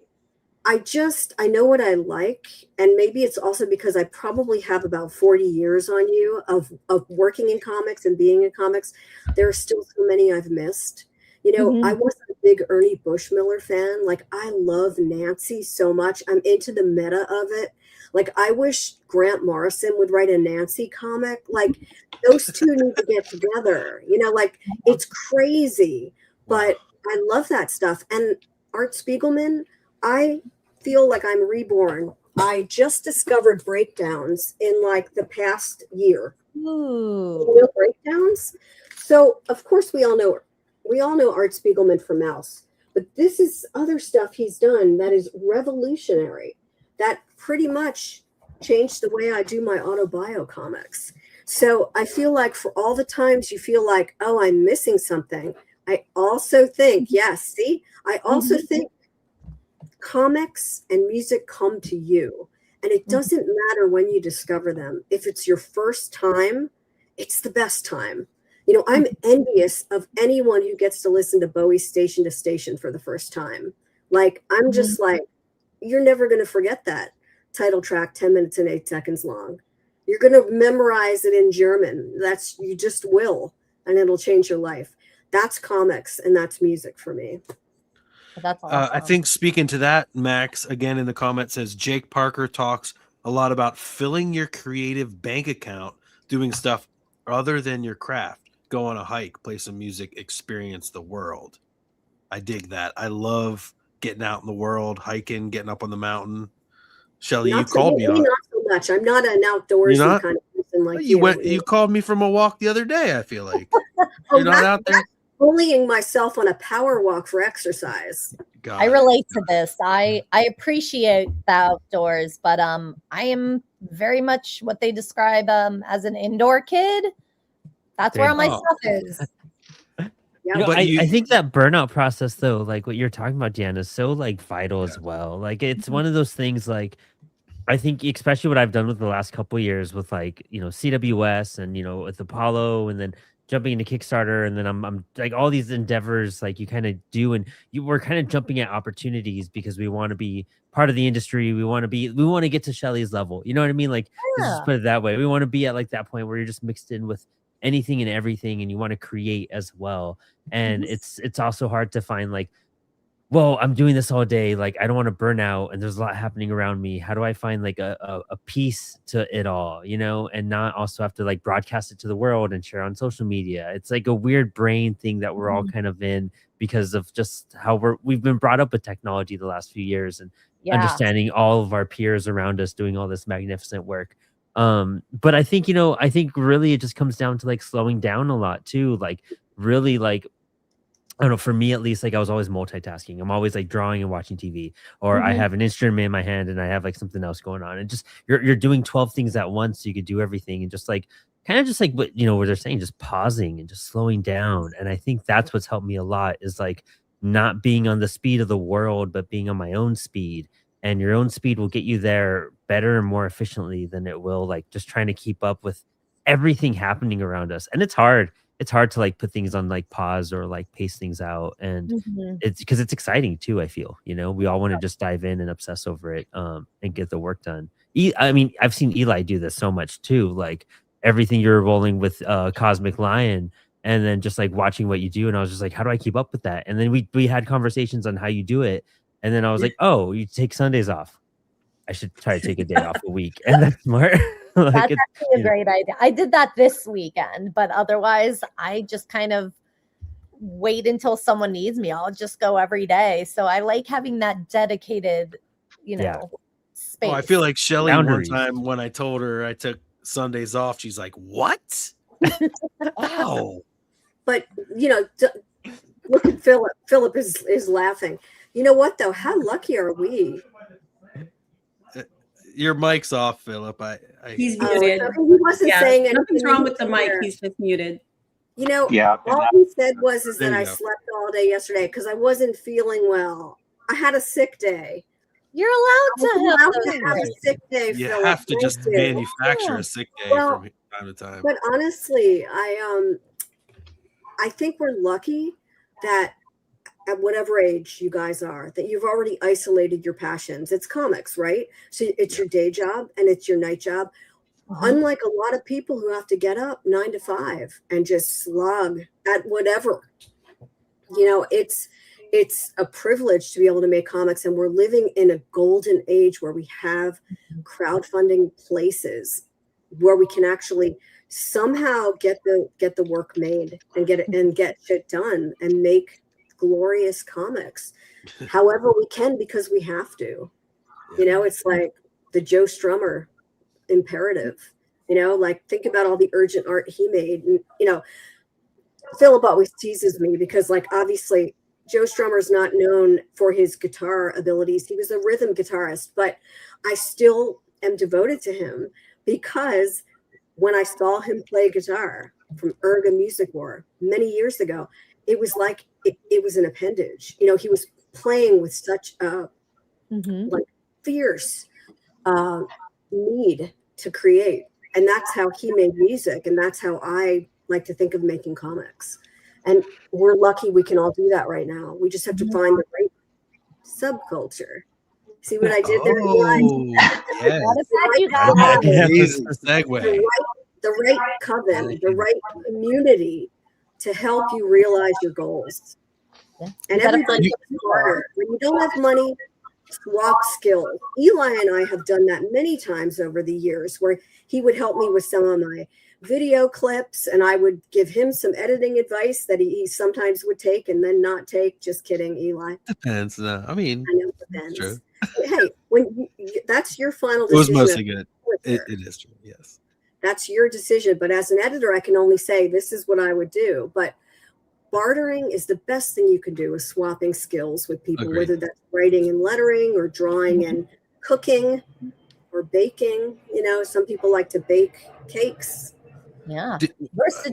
know what I like. And maybe it's also because I probably have about 40 years on you of working in comics and being in comics. There are still so many I've missed. You know, I wasn't a big Ernie Bushmiller fan. Like, I love Nancy so much. I'm into the meta of it. Like, I wish Grant Morrison would write a Nancy comic. Like, those two need to get together. You know, like, it's crazy. But I love that stuff. And Art Spiegelman, I feel like I'm reborn. I just discovered breakdowns in like the past year. Ooh. You know, breakdowns. So of course we all know Art Spiegelman from Mouse, but this is other stuff he's done that is revolutionary, that pretty much changed the way I do my autobio comics. So I feel like for all the times you feel like, oh, I'm missing something, I also think, I also think comics and music come to you, and it doesn't matter when you discover them. If it's your first time, it's the best time. You know, I'm envious of anyone who gets to listen to Bowie Station to Station for the first time. Like, I'm just like, you're never going to forget that. title track 10 minutes and 8 seconds long. You're going to memorize it in German. You just will, and it'll change your life. That's comics and that's music for me. That's awesome. I think speaking to that, Max, again in the comment says Jake Parker talks a lot about filling your creative bank account, doing stuff other than your craft. Go on a hike, play some music, experience the world. I dig that. I love getting out in the world, hiking, getting up on the mountain. Shelly, you called me on. Not so much. I'm not an outdoorsy kind of person like you. You called me from a walk the other day, I feel like. You're not out there? Bullying myself on a power walk for exercise. I relate to this. I appreciate the outdoors, but I am very much what they describe as an indoor kid. That's where all my stuff is. Yeah, I think that burnout process, though, like what you're talking about, Deanna, is so like vital as well. Like it's one of those things. Like I think, especially what I've done with the last couple of years with like CWS and with Apollo, and then jumping into Kickstarter, and then I'm like all these endeavors like you kind of do, and we're kind of jumping at opportunities because we want to be part of the industry. We want to get to Shelly's level. You know what I mean? Like let's just put it that way. We want to be at like that point where you're just mixed in with anything and everything, and you want to create as well. And it's also hard to find like, well, I'm doing this all day, like I don't want to burn out and there's a lot happening around me. How do I find like a piece to it all, and not also have to like broadcast it to the world and share on social media? It's like a weird brain thing that we're all kind of in because of just how we've been brought up with technology the last few years, and understanding all of our peers around us doing all this magnificent work. But I think really it just comes down to like slowing down a lot too. Like really, like I don't know, for me at least, like I was always multitasking. I'm always like drawing and watching TV, or I have an instrument in my hand and I have like something else going on, and just you're doing 12 things at once, so you could do everything, and just like kind of just like what what they're saying, just pausing and just slowing down. And I think that's what's helped me a lot, is like not being on the speed of the world, but being on my own speed. And your own speed will get you there better and more efficiently than it will like just trying to keep up with everything happening around us. And it's hard to like put things on like pause or like pace things out. And it's because it's exciting too, I feel. We all want to just dive in and obsess over it and get the work done. I mean, I've seen Eli do this so much too, like everything you're rolling with Cosmic Lion, and then just like watching what you do, and I was just like, how do I keep up with that? And then we had conversations on how you do it, and then I was like, oh, you take Sundays off. I should try to take a day off a week. And that's smart. Like that's actually a great idea. I did that this weekend, but otherwise I just kind of wait until someone needs me. I'll just go every day. So I like having that dedicated, space. Oh, I feel like Shelly one time when I told her I took Sundays off, she's like, what? Oh. But, look at Philip. Philip is laughing. You know what, though? How lucky are we? Your mic's off, Philip. He's muted. He wasn't saying anything. Nothing's wrong with the mic. He's just muted. All he said was that I slept all day yesterday because I wasn't feeling well. I had a sick day. You're allowed to have a sick day. You Philip. have to just manufacture a sick day from time to time. But honestly, I think we're lucky that at whatever age you guys are, that you've already isolated your passions. It's comics, right? So it's your day job and it's your night job. Unlike a lot of people who have to get up 9 to 5 and just slog at whatever, it's a privilege to be able to make comics. And we're living in a golden age where we have crowdfunding places where we can actually somehow get the work made and get shit done and make glorious comics however we can, because we have to. It's like the Joe Strummer imperative. Like think about all the urgent art he made. And Philip always teases me because like obviously Joe Strummer's not known for his guitar abilities. He was a rhythm guitarist, but I still am devoted to him because when I saw him play guitar from Erga Music War many years ago, it was like it was an appendage. He was playing with such a like fierce need to create, and that's how he made music, and that's how I like to think of making comics. And we're lucky we can all do that right now. We just have to find the right subculture. See what I did there, Eli? Yes. What is that, you That guys? is Yeah, amazing that's segue. The right coven, the right community to help you realize your goals. Yeah. And You gotta everybody find gets smarter. When you don't have money, swap skills. Eli and I have done that many times over the years where he would help me with some of my video clips and I would give him some editing advice that he sometimes would take and then not take. Just kidding, Eli. Depends. I mean, I know it it's depends. true. But hey, that's your final It was decision. mostly good. It is true. Yes. That's your decision. But as an editor, I can only say this is what I would do. But bartering is the best thing you can do, is swapping skills with people, Agreed. whether that's writing and lettering or drawing and cooking or baking. You know, some people like to bake cakes. Yeah.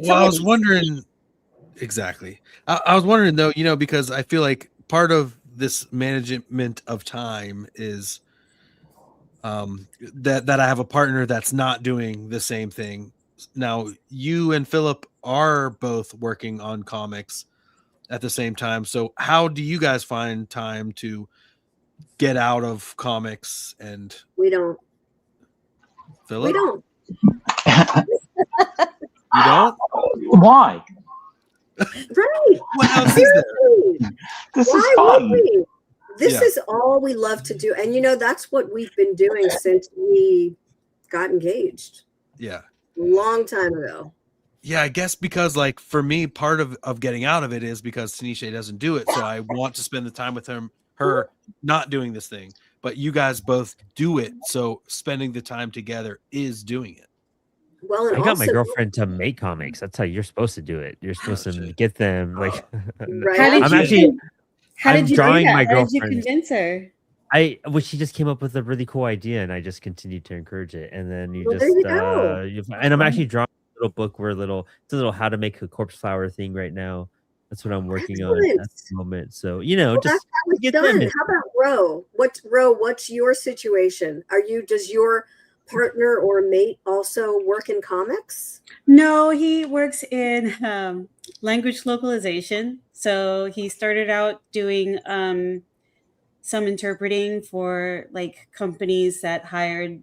Well, I was wondering exactly. I was wondering though, because I feel like part of this management of time is that I have a partner that's not doing the same thing. Now, you and Philip are both working on comics at the same time. So how do you guys find time to get out of comics? And We don't. Philip? We don't. You don't? Why? Right. What else is there? Seriously. This is Why would fun. we? This Yeah. is all we love to do. And that's what we've been doing since we got engaged Yeah. a long time ago. Yeah, I guess because like for me, part of getting out of it is because Tanisha doesn't do it. So I want to spend the time with her not doing this thing. But you guys both do it. So spending the time together is doing it. Well, and I got my also, girlfriend to make comics. That's how you're supposed to do it. You're supposed to shit. get them like. right? How did I'm you actually. How did I'm you drawing do that? my How did you girlfriend. convince her? Well, she just came up with a really cool idea, and I just continued to encourage it. And then Well, there you go. and I'm actually drawing a little book where it's a little how to make a corpse flower thing right now. That's what I'm working on at Excellent. the moment. So Well, just that's how it's get done. them. How about Ro? What's your situation? Does your partner or mate also work in comics? No, he works in language localization. So he started out doing some interpreting for like companies that hired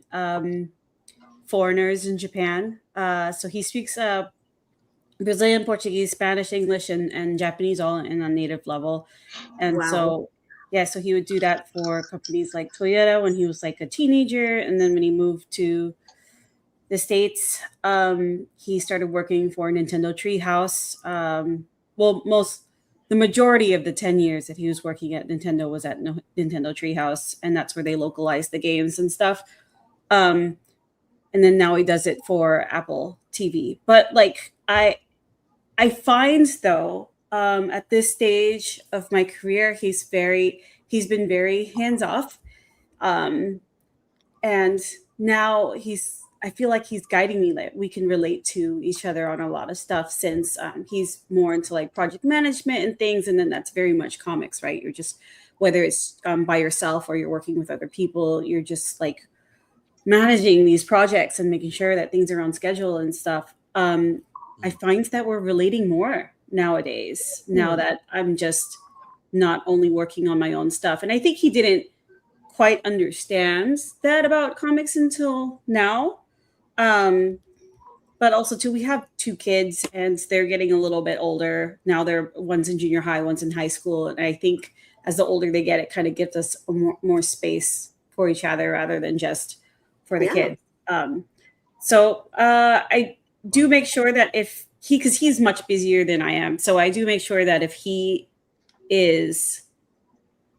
foreigners in Japan. So he speaks Brazilian, Portuguese, Spanish, English, and Japanese all in a native level. And Wow. so, yeah, so he would do that for companies like Toyota when he was like a teenager. And then when he moved to the States, he started working for Nintendo Treehouse. The majority of the 10 years that he was working at Nintendo was at Nintendo Treehouse, and that's where they localized the games and stuff. And then now he does it for Apple TV. But like I find though, at this stage of my career, he's been very hands off. And now I feel like he's guiding me, that we can relate to each other on a lot of stuff, since he's more into like project management and things. And then that's very much comics, right? You're just, whether it's by yourself or you're working with other people, you're just like managing these projects and making sure that things are on schedule and stuff. I find that we're relating more nowadays, now that I'm just not only working on my own stuff. And I think he didn't quite understand that about comics until now. But also too, we have 2 kids and they're getting a little bit older now. One's in junior high, one's in high school. And I think as the older they get, it kind of gives us more space for each other rather than just for the kids. So I do make sure that because he's much busier than I am. So I do make sure that if he is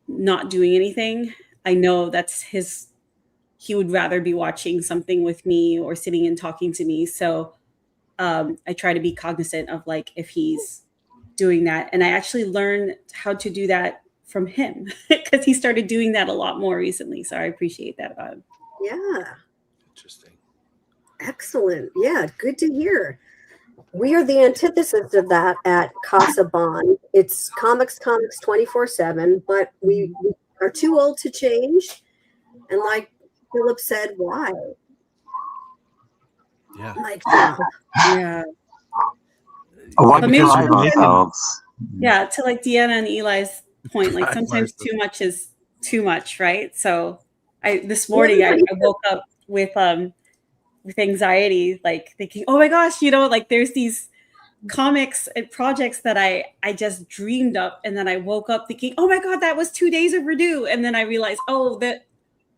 not doing anything, I know he would rather be watching something with me or sitting and talking to me. So I try to be cognizant of like if he's doing that. And I actually learned how to do that from him because he started doing that a lot more recently. So I appreciate that about him. Yeah. Interesting. Excellent. Yeah, good to hear. We are the antithesis of that at Casa Bond. It's comics 24/7, but we are too old to change. And like Philip said, why? Yeah. Like, Yeah. Why But maybe divide sometimes- ourselves? Yeah, to like Deanna and Eli's point, like Right, sometimes right. too much is too much, right? So this morning I woke up with anxiety, like thinking, oh my gosh, like there's these comics and projects that I just dreamed up, and then I woke up thinking, oh my god, that was 2 days overdue, and then I realized, that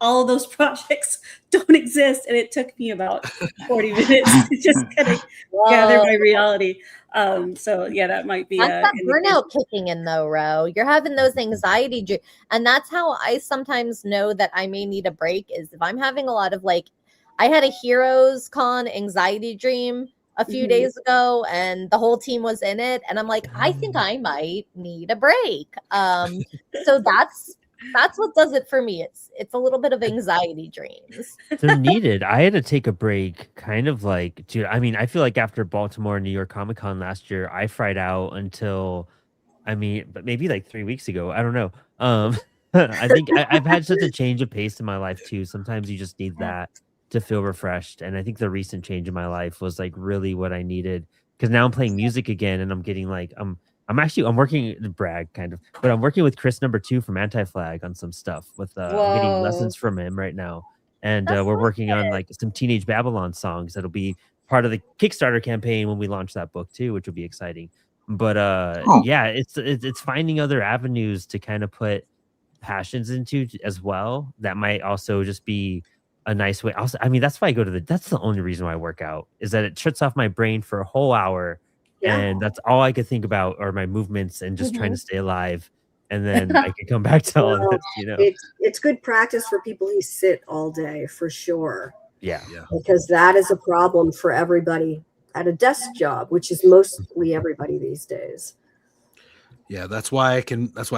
all of those projects don't exist, and it took me about 40 minutes to just kind of gather my reality. So yeah, that might be that's that burnout kicking in though, Ro. You're having those anxiety and that's how I sometimes know that I may need a break, is if I'm having a lot of like, I had a Heroes Con anxiety dream a few days ago, and the whole team was in it, and I'm like, I think I might need a break. So that's what does it for me. It's a little bit of anxiety dreams. They're needed. I had to take a break, kind of like, dude. I mean, I feel like after Baltimore and New York Comic Con last year, I fried out until, but maybe like 3 weeks ago. I don't know. I think I've had such a change of pace in my life too. Sometimes you just need that to feel refreshed. And I think the recent change in my life was like really what I needed, because now I'm playing music again, and I'm getting like I'm working to brag kind of, but I'm working with Chris #2 from Anti-Flag on some stuff with I'm getting lessons from him right now. And we're working on like some Teenage Babylon songs that'll be part of the Kickstarter campaign when we launch that book too, which will be exciting. But yeah, it's finding other avenues to kind of put passions into as well. That might also just be a nice way. Also, I mean, that's why I go to that's the only reason why I work out, is that it shuts off my brain for a whole hour. Yeah. And that's all I could think about are my movements and just trying to stay alive. And then I can come back to all this, It's good practice for people who sit all day, for sure. Yeah. Because that is a problem for everybody at a desk job, which is mostly everybody these days. Yeah, that's why I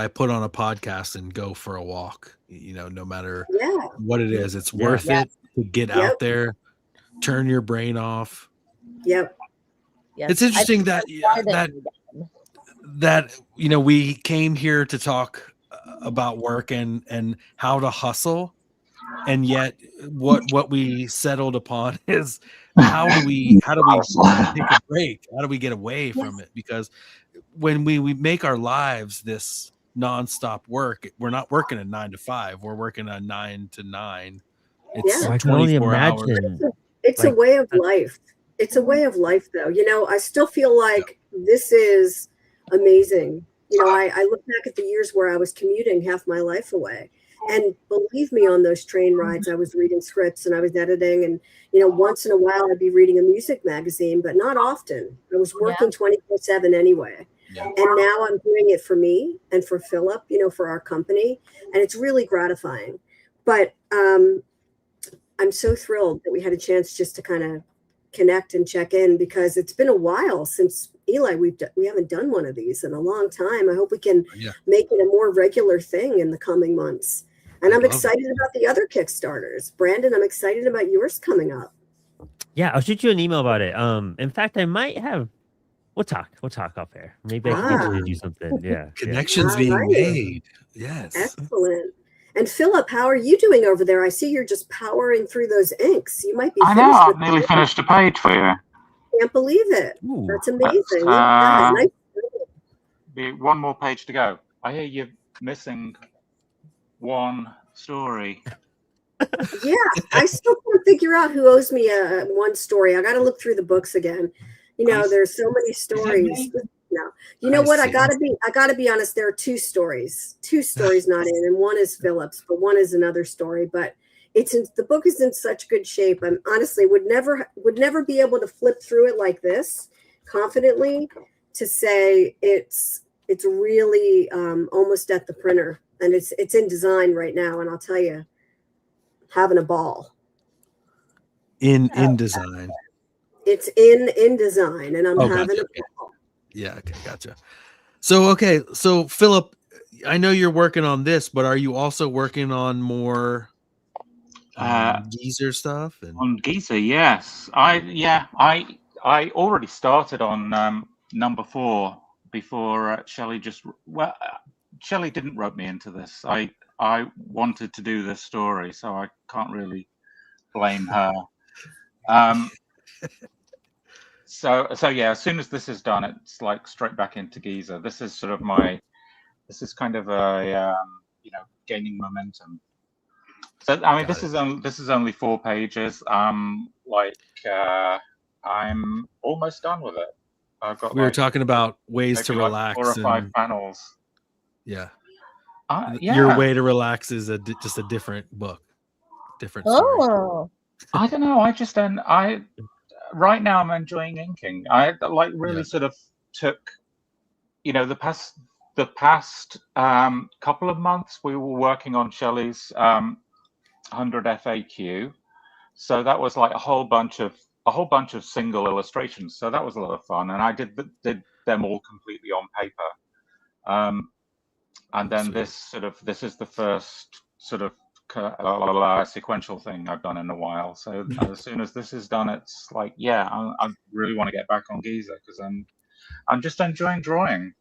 put on a podcast and go for a walk, no matter what it is. It's worth it to get out there, turn your brain off. Yep. Yes. It's interesting that we came here to talk about work and how to hustle, and yet what we settled upon is how do we take a break? How do we get away from it? Because when we make our lives this nonstop work, we're not working a 9 to 5. We're working a 9 to 9. It's I can only imagine. It's a way of life. It's a way of life, though. I still feel like this is amazing. I look back at the years where I was commuting half my life away. And believe me, on those train rides, I was reading scripts and I was editing. And, once in a while, I'd be reading a music magazine, but not often. I was working 24/7 anyway. Yeah. And now I'm doing it for me and for Philip, for our company. And it's really gratifying. But I'm so thrilled that we had a chance just to kind of connect and check in, because it's been a while since Eli, we haven't done one of these in a long time. I hope we can make it a more regular thing in the coming months. And I'm excited about the other Kickstarters. Brandon, I'm excited about yours coming up. Yeah, I'll shoot you an email about it. In fact, I might have. We'll talk off air. Maybe I can get you to do something. Yeah, connections being made. Yes, excellent. And Philip, how are you doing over there? I see you're just powering through those inks. You might be. I know. I've nearly finished a page for you. Can't believe it. Ooh. That's amazing. Nice. One more page to go. I hear you're missing one story. Yeah, I still can't figure out who owes me one story. I got to look through the books again. There's so many stories. No, you know what? I gotta be honest. There are two stories not in, and one is Philip's, but one is another story. But the book is in such good shape. I'm honestly would never be able to flip through it like this confidently to say it's really almost at the printer, and it's in design right now. And I'll tell you, having a ball. In design. It's in design, and I'm having a ball. Yeah, okay, gotcha. So Philip, I know you're working on this, but are you also working on more Geezer stuff? On Geezer, yes. I already started on number 4 before Shelly Shelly didn't rope me into this. I wanted to do this story, so I can't really blame her. So yeah, as soon as this is done, it's like straight back into Geezer. This is sort of this is kind of a gaining momentum. So I mean, this is only 4 pages. I'm almost done with it. I've got we were talking about ways to relax, 4 or 5 panels. Yeah. Yeah. Your way to relax is just a different book, different story. Oh, I don't know. Right now I'm enjoying inking. I really sort of took, the past couple of months we were working on Shelley's 100 FAQ. So that was like a whole bunch of single illustrations. So that was a lot of fun, and I did them all completely on paper. And then this is the first sort of sequential thing I've done in a while. So as soon as this is done, it's like, I really want to get back on Giza because I'm just enjoying drawing.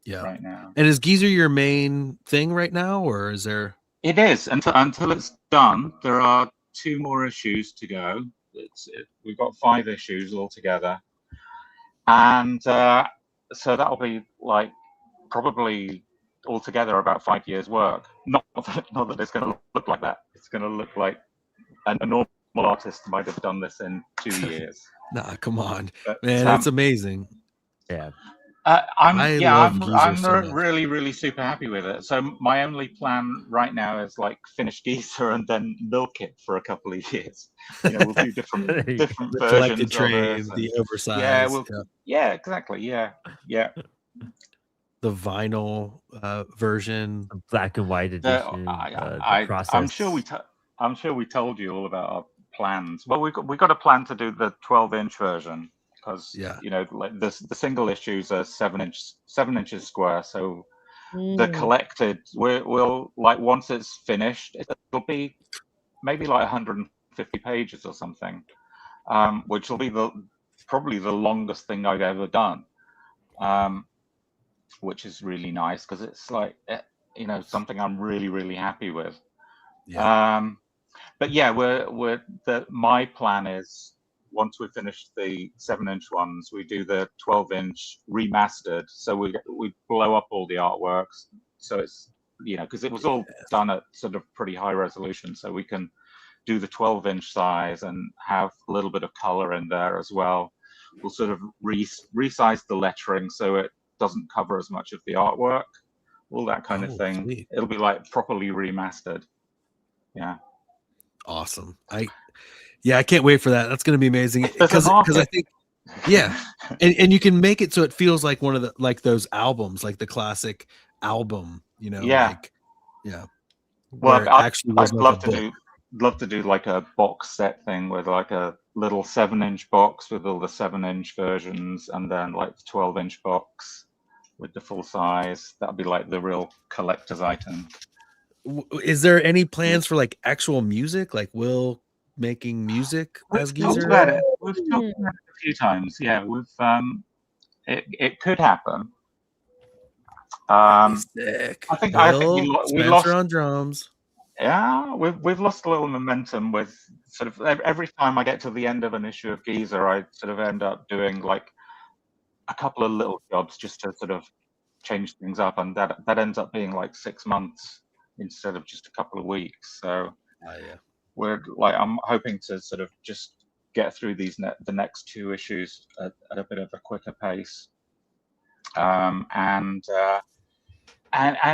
Right now. And is Giza your main thing right now, or is there? It is until it's done. There are 2 more issues to go. We've got 5 issues altogether, and so that'll be like probably altogether about 5 years' work. Not that it's going to look like that. It's going to look like a normal artist might have done this in 2 years. Nah, come on, man, it's amazing. Yeah. I'm so really, really super happy with it. So my only plan right now is like finish Giza and then milk it for a couple of years. We'll do different versions of it. The oversized. Yeah, exactly. Yeah. The vinyl version, the black and white edition. I'm sure we told you all about our plans. Well, we got a plan to do the 12-inch version. Because like the single issues are 7 inches square, so the collected we'll like once it's finished, it'll be maybe like 150 pages or something, which will be probably the longest thing I've ever done, which is really nice because it's like something I'm really, really happy with. But yeah, my plan is, once we finish the 7-inch ones, we do the 12-inch remastered. So we blow up all the artworks. So it's, because it was all done at sort of pretty high resolution. So we can do the 12-inch size and have a little bit of color in there as well. We'll sort of resize the lettering so it doesn't cover as much of the artwork, all that kind of thing. Sweet. It'll be like properly remastered. Yeah. Awesome. I can't wait for that. That's going to be amazing because I think, and you can make it so it feels like one of the those albums, like the classic album, Well, I'd love to do like a box set thing with like a little 7-inch box with all the 7-inch versions, and then like the 12-inch box with the full size. That'd be like the real collector's item. Is there any plans for like actual music, like Will making music as Giza? We've talked about it a few times. Yeah, it could happen. Sick. I think we lost on drums. Yeah, we've lost a little momentum with sort of every time I get to the end of an issue of Giza, I sort of end up doing like a couple of little jobs just to sort of change things up, and that ends up being like 6 months instead of just a couple of weeks. So I'm hoping to sort of just get through the next 2 issues at a bit of a quicker pace, and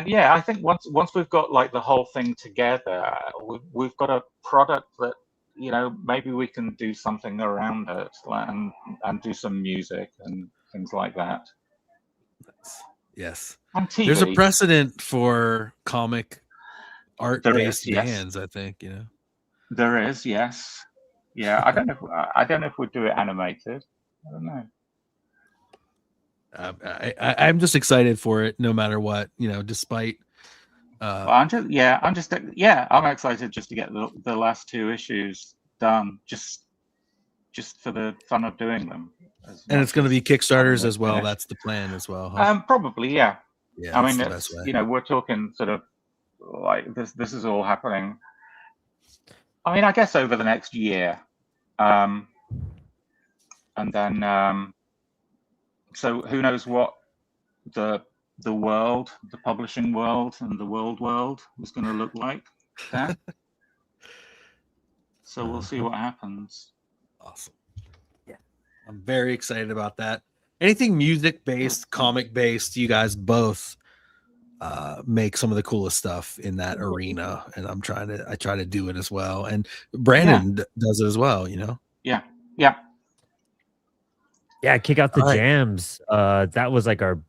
yeah, I think once we've got like the whole thing together, we've got a product that maybe we can do something around it, and do some music and things like that. Yes, and TV. There's a precedent for comic art-based bands. I think there is. Yes, yeah. I don't know if we'd do it animated. I don't know. I'm just excited for it, no matter what, despite. I'm excited just to get the last 2 issues done, just for the fun of doing them. And it's going to be Kickstarters as well. That's the plan as well. Huh? Probably, yeah. Yeah, I mean, it's, we're talking sort of like this is all happening. I mean, I guess over the next year, and then. So who knows what the the world, the publishing world, and the world was going to look like that. So we'll see what happens. Awesome. Yeah, I'm very excited about that. Anything music based, comic based, you guys both make some of the coolest stuff in that arena, and I try to do it as well. And Brandon does it as well, you know. Yeah. Kick out the All right. jams. That was like our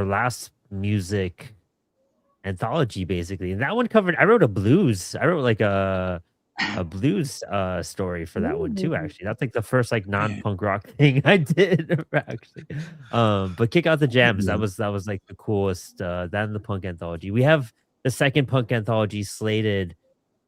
last music anthology, basically. And that one covered. I wrote like a blues story for that one too. Actually, that's like the first like non-punk rock thing I did. Actually, but kick out the jams. That was like the coolest. That and the punk anthology. We have the second punk anthology slated,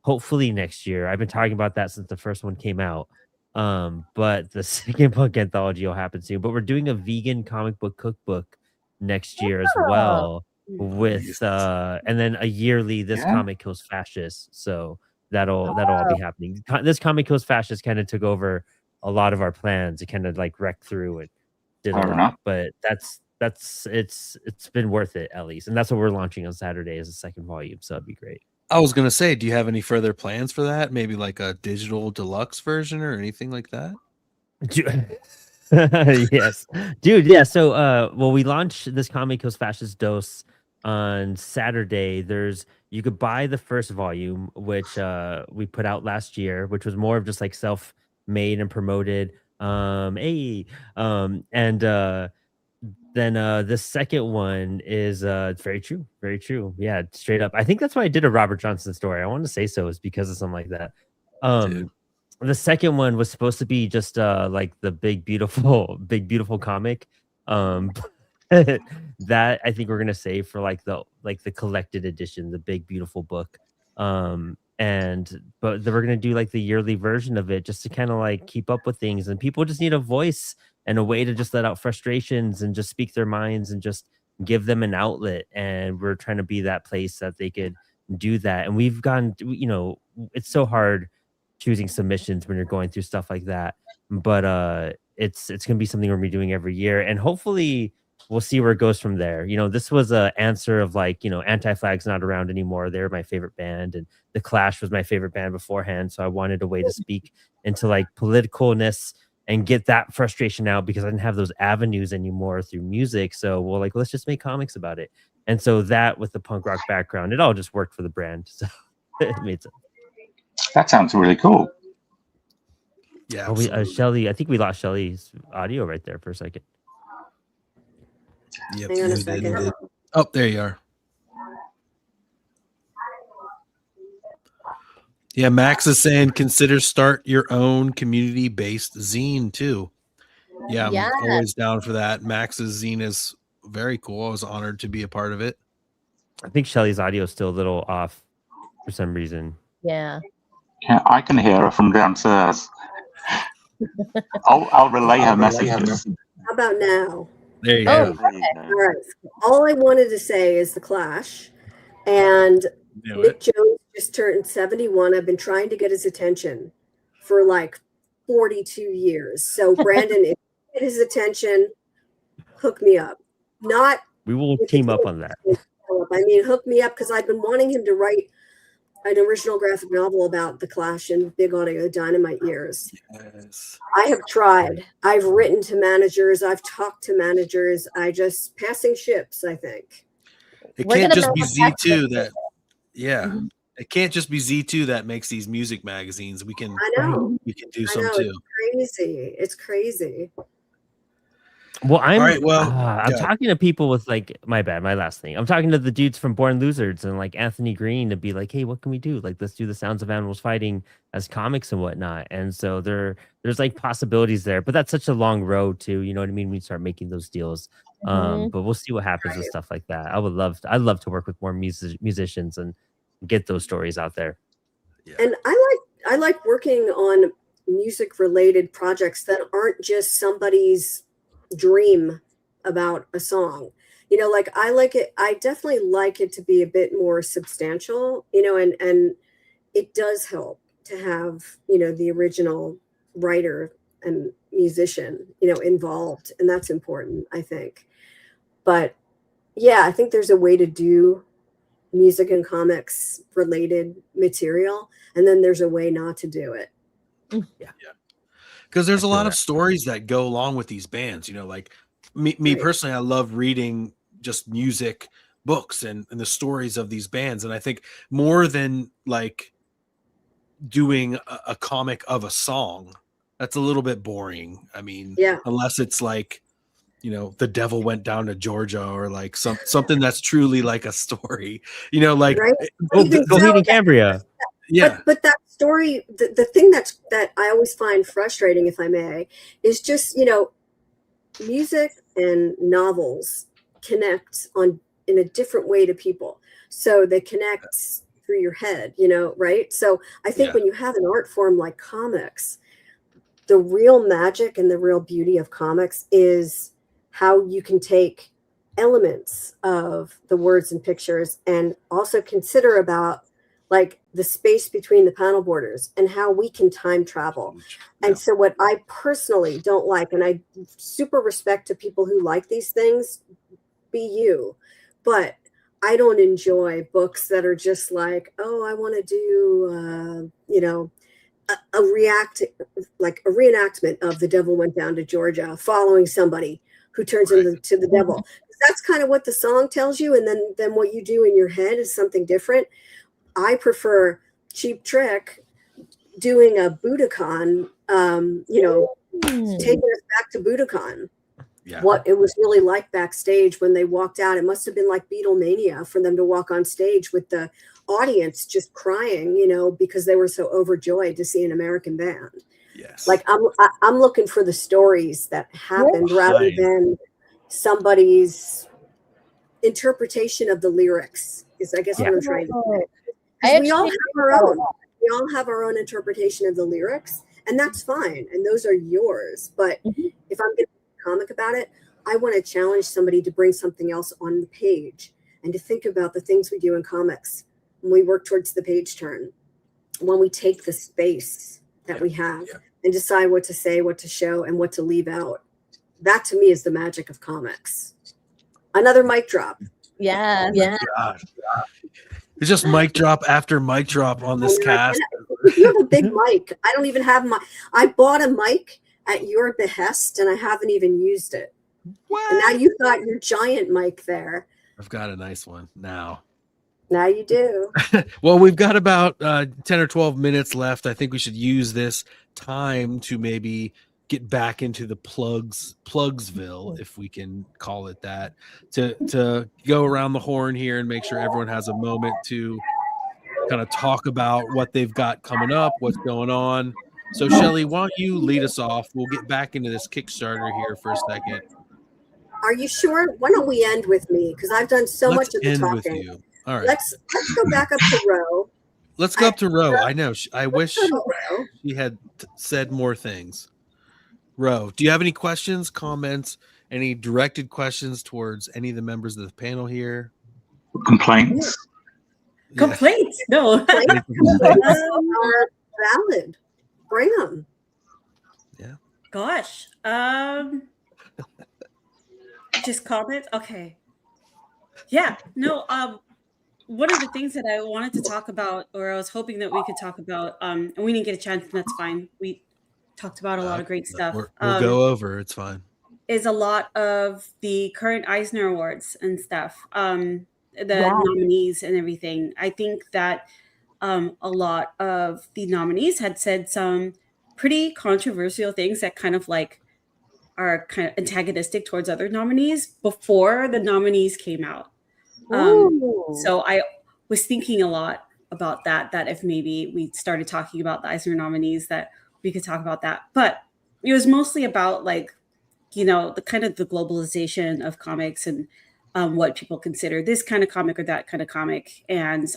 hopefully next year. I've been talking about that since the first one came out. But the second punk anthology will happen soon. But we're doing a vegan comic book cookbook next year as well, with and then a yearly This Comic Kills Fascists. So that'll all be happening. This Comic Kills Fascists kind of took over a lot of our plans. It kind of like wrecked through and did a lot. But it's been worth it, at least. And that's what we're launching on Saturday as a second volume. So it'd be great. I was gonna say, do you have any further plans for that? Maybe like a digital deluxe version or anything like that? Yes, dude. Yeah. So, well, we launched This Comic Kills Fascist Dose on Saturday. You could buy the first volume, which we put out last year, which was more of just like self-made and promoted. Then the second one is very true. Yeah, straight up. I think that's why I did a Robert Johnson story. I want to say so is because of something like that. The second one was supposed to be just like the big beautiful comic. That I think we're gonna save for like the collected edition, the big beautiful book. But we're gonna do like the yearly version of it just to kind of like keep up with things, and people just need a voice and a way to just let out frustrations and just speak their minds and just give them an outlet. And we're trying to be that place that they could do that. And we've gone, it's so hard choosing submissions when you're going through stuff like that. But it's going to be something we're going to be doing every year. And hopefully we'll see where it goes from there. This was an answer of like, Anti-Flag's not around anymore. They're my favorite band. And The Clash was my favorite band beforehand. So I wanted a way to speak into like politicalness and get that frustration out, because I didn't have those avenues anymore through music. So let's just make comics about it. And so that, with the punk rock background, it all just worked for the brand. So it made sense. That sounds really cool. Yeah. Shelly, I think we lost Shelly's audio right there for a second. Yep. Hang on a second. Oh, there you are. Yeah, Max is saying consider start your own community-based zine too. Yeah, I'm always down for that. Max's zine is very cool. I was honored to be a part of it. I think Shelly's audio is still a little off for some reason. Yeah. Yeah, I can hear her from downstairs. I'll relay her messages. How about now? There you go. All right. All I wanted to say is The Clash, and Nick Jones just turned 71. I've been trying to get his attention for like 42 years. So Brandon, if you get his attention, hook me up. We will team up on that. I mean, hook me up, because I've been wanting him to write an original graphic novel about The Clash and Big Audio Dynamite years. Yes. I have tried. I've written to managers. I've talked to managers. Passing ships, I think. It can't just be Z2 that. Yeah. It can't just be Z2 that makes these music magazines. We can do some too. It's crazy. Well, I'm I'm talking to people with like, my last thing. I'm talking to the dudes from Born Losers and like Anthony Green to be like, hey, what can we do? Like, let's do the Sounds of Animals Fighting as comics and whatnot. And so there's like possibilities there, but that's such a long road too. You know what I mean? When you start making those deals. But we'll see what happens with stuff like that. I'd love to work with more musicians and get those stories out there. Yeah. And I like working on music related projects that aren't just somebody's dream about a song. Like I definitely like it to be a bit more substantial, and it does help to have, the original writer and musician, involved, and that's important, I think. But yeah, I think there's a way to do music and comics related material, and then there's a way not to do it. Because there's I a feel lot of that. stories that go along with these bands, you know, like me Right. personally, I love reading just music books and the stories of these bands. And I think more than like doing a comic of a song, that's a little bit boring. I mean, Yeah. unless it's like, you know, the devil went down to Georgia, or like something that's truly like a story, you know, like Right. well, Even Go so, meet in Cambria. yeah, but that story, the thing that I always find frustrating, if I may, is just, you know, music and novels connect on in a different way to people. So they connect through your head, you know, right? So I think Yeah. when you have an art form like comics, the real magic and the real beauty of comics is how you can take elements of the words and pictures and also consider about like the space between the panel borders and how we can time travel. Yeah. And so what I personally don't like, and I super respect to people who like these things, be you, but I don't enjoy books that are just like, oh, I want to do, you know, a reenactment of The Devil Went Down to Georgia, following somebody who turns Right. into the devil. That's kind of what the song tells you, and then what you do in your head is something different. I prefer Cheap Trick doing a Budokan, you know, taking us back to Budokan. Yeah. What it was really like backstage when they walked out. It must have been like Beatlemania for them to walk on stage with the audience just crying, you know, because they were so overjoyed to see an American band. Yes. Like I'm looking for the stories that happened rather Right. than somebody's interpretation of the lyrics. Is I guess what I'm trying to say. Because we all have our own. We all have our own interpretation of the lyrics, and that's fine. And those are yours. But if I'm going to comic about it, I want to challenge somebody to bring something else on the page and to think about the things we do in comics when we work towards the page turn, when we take the space that we have and decide what to say, what to show, and what to leave out. That to me is the magic of comics. Another mic drop. Yeah. God. It's just mic drop after mic drop on this cast. You have a big mic. I don't even have I bought a mic at your behest and I haven't even used it. What? And now you've got your giant mic there. I've got a nice one now. Now you do. Well, we've got about 10 or 12 minutes left. I think we should use this time to maybe get back into the Plugsville, if we can call it that, to go around the horn here and make sure everyone has a moment to kind of talk about what they've got coming up, what's going on. So, Shelly, why don't you lead us off? We'll get back into this Kickstarter here for a second. Are you sure? Why don't we end with me? Because I've done so much of the end talking. with you. All right. Let's go back up to Ro. Let's go up to Ro. I know. I wish go to Ro. she had said more things. Ro, do you have any questions, comments, any directed questions towards any of the members of the panel here? Complaints? Complaints? No. Are valid. Bring them. Yeah. Gosh. Just comments? Okay. Yeah. No. One of the things that I wanted to talk about, or I was hoping that we could talk about, and we didn't get a chance, and that's fine. We talked about a lot of great stuff. We'll go over. It's fine. Is a lot of the current Eisner Awards and stuff, the nominees and everything. I think that a lot of the nominees had said some pretty controversial things that kind of like are kind of antagonistic towards other nominees before the nominees came out. So I was thinking a lot about that if maybe we started talking about the Eisner nominees, that we could talk about that. But it was mostly about like, you know, the kind of the globalization of comics and what people consider this kind of comic or that kind of comic. And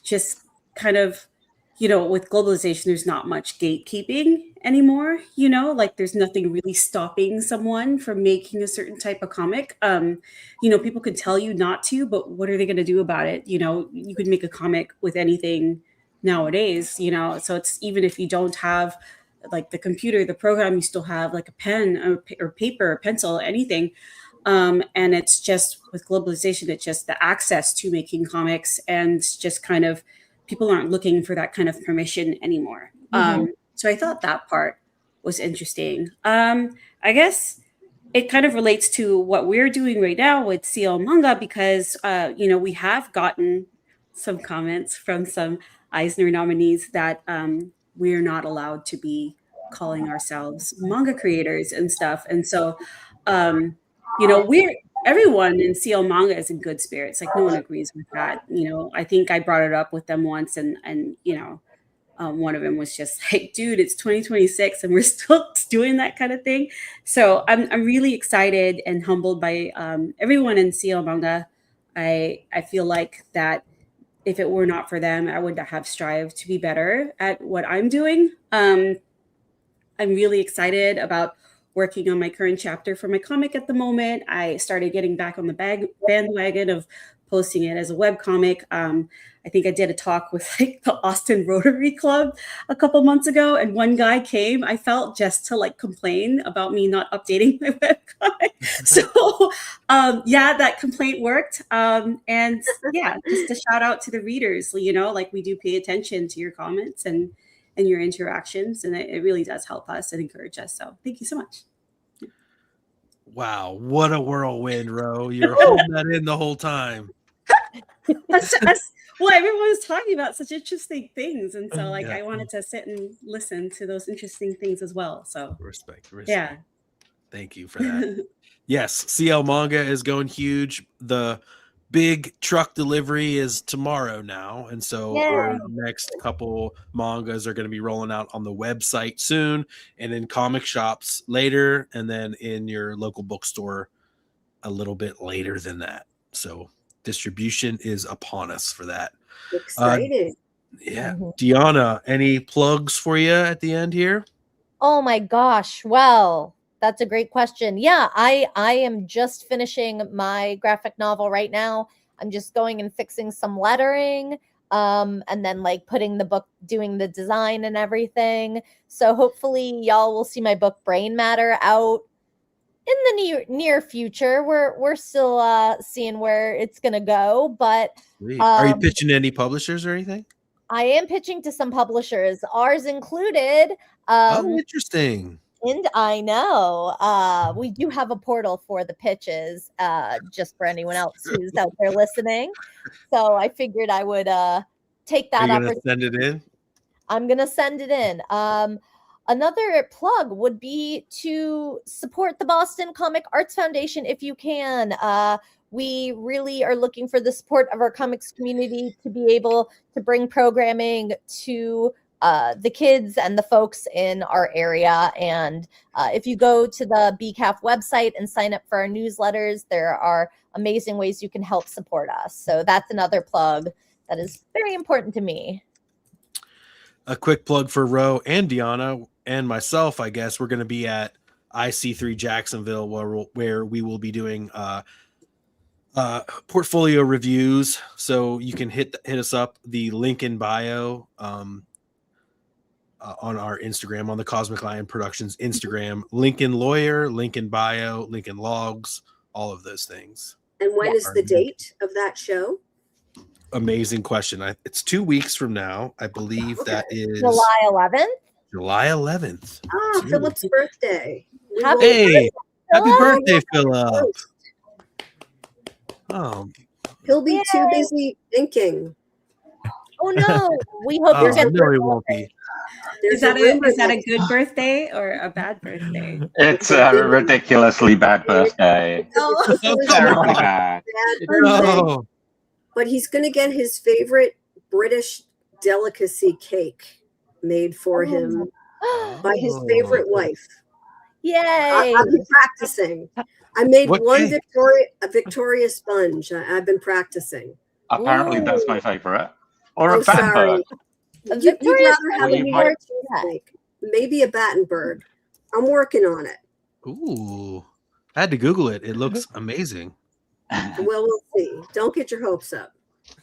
just kind of, you know, with globalization, there's not much gatekeeping anymore, you know, like there's nothing really stopping someone from making a certain type of comic. You know, people could tell you not to, but what are they going to do about it? You know, you could make a comic with anything nowadays, you know, so it's even if you don't have like the computer, the program, you still have like a pen or paper or pencil, anything. And it's just with globalization, it's just the access to making comics, and just kind of people aren't looking for that kind of permission anymore. So I thought that part was interesting. I guess it kind of relates to what we're doing right now with CL Manga, because we have gotten some comments from some Eisner nominees that we're not allowed to be calling ourselves manga creators and stuff. And so everyone in CL Manga is in good spirits. Like, no one agrees with that. I think I brought it up with them once, and one of them was just like, dude, it's 2026 and we're still doing that kind of thing. So I'm really excited and humbled by everyone in CL Manga. I feel like that if it were not for them, I would have strived to be better at what I'm doing. I'm really excited about working on my current chapter for my comic at the moment. I started getting back on the bandwagon of posting it as a webcomic. I think I did a talk with the Austin Rotary Club a couple months ago, and one guy came, I felt, just to complain about me not updating my webcomic. So that complaint worked. And yeah, just a shout out to the readers, we do pay attention to your comments and your interactions, and it really does help us and encourage us. So thank you so much. Wow, what a whirlwind, Ro. You're holding that in the whole time. Well, everyone was talking about such interesting things, and so I wanted to sit and listen to those interesting things as well. So respect. Yeah, thank you for that. Yes, CL Manga is going huge. The big truck delivery is tomorrow now, and so our next couple mangas are going to be rolling out on the website soon, and in comic shops later, and then in your local bookstore a little bit later than that. So distribution is upon us for that. Excited. Deanna, any plugs for you at the end here? Oh my gosh. Well, that's a great question. Yeah, I am just finishing my graphic novel right now. I'm just going and fixing some lettering, and then putting the book, doing the design and everything. So hopefully y'all will see my book Brain Matter out in the near future. We're still seeing where it's gonna go, but are you pitching to any publishers or anything? I am pitching to some publishers, ours included. Interesting. And I know we do have a portal for the pitches, just for anyone else who's out there listening. So I figured I would take that opportunity. Send it in? I'm gonna send it in. Another plug would be to support the Boston Comic Arts Foundation if you can. We really are looking for the support of our comics community to be able to bring programming to the kids and the folks in our area. And if you go to the BCAF website and sign up for our newsletters, there are amazing ways you can help support us. So that's another plug that is very important to me. A quick plug for Ro and Deanna and myself, I guess. We're going to be at IC3 Jacksonville, where we will be doing portfolio reviews. So you can hit us up, the link in bio, on our Instagram, on the Cosmic Lion Productions Instagram. Lincoln Lawyer, Lincoln Bio, Lincoln Logs, all of those things. And when is the date of that show? Amazing question. It's 2 weeks from now. I believe that is July 11th. July 11th. Oh, Philip's birthday. Happy birthday, Philip. Oh, he'll be too busy thinking. Oh no, we hope you're getting. No, he won't be. Is that a good birthday or a bad birthday? It's a ridiculously bad birthday. Terribly bad. No. But he's going to get his favorite British delicacy cake made for him by his favorite wife. Yay! I've been practicing. I made Victoria sponge. I've been practicing. Apparently, that's my favorite. Or a Battenberg. You'd rather have a New York cheesecake. Maybe a Battenberg. I'm working on it. Ooh. I had to Google it. It looks amazing. Well, we'll see. Don't get your hopes up.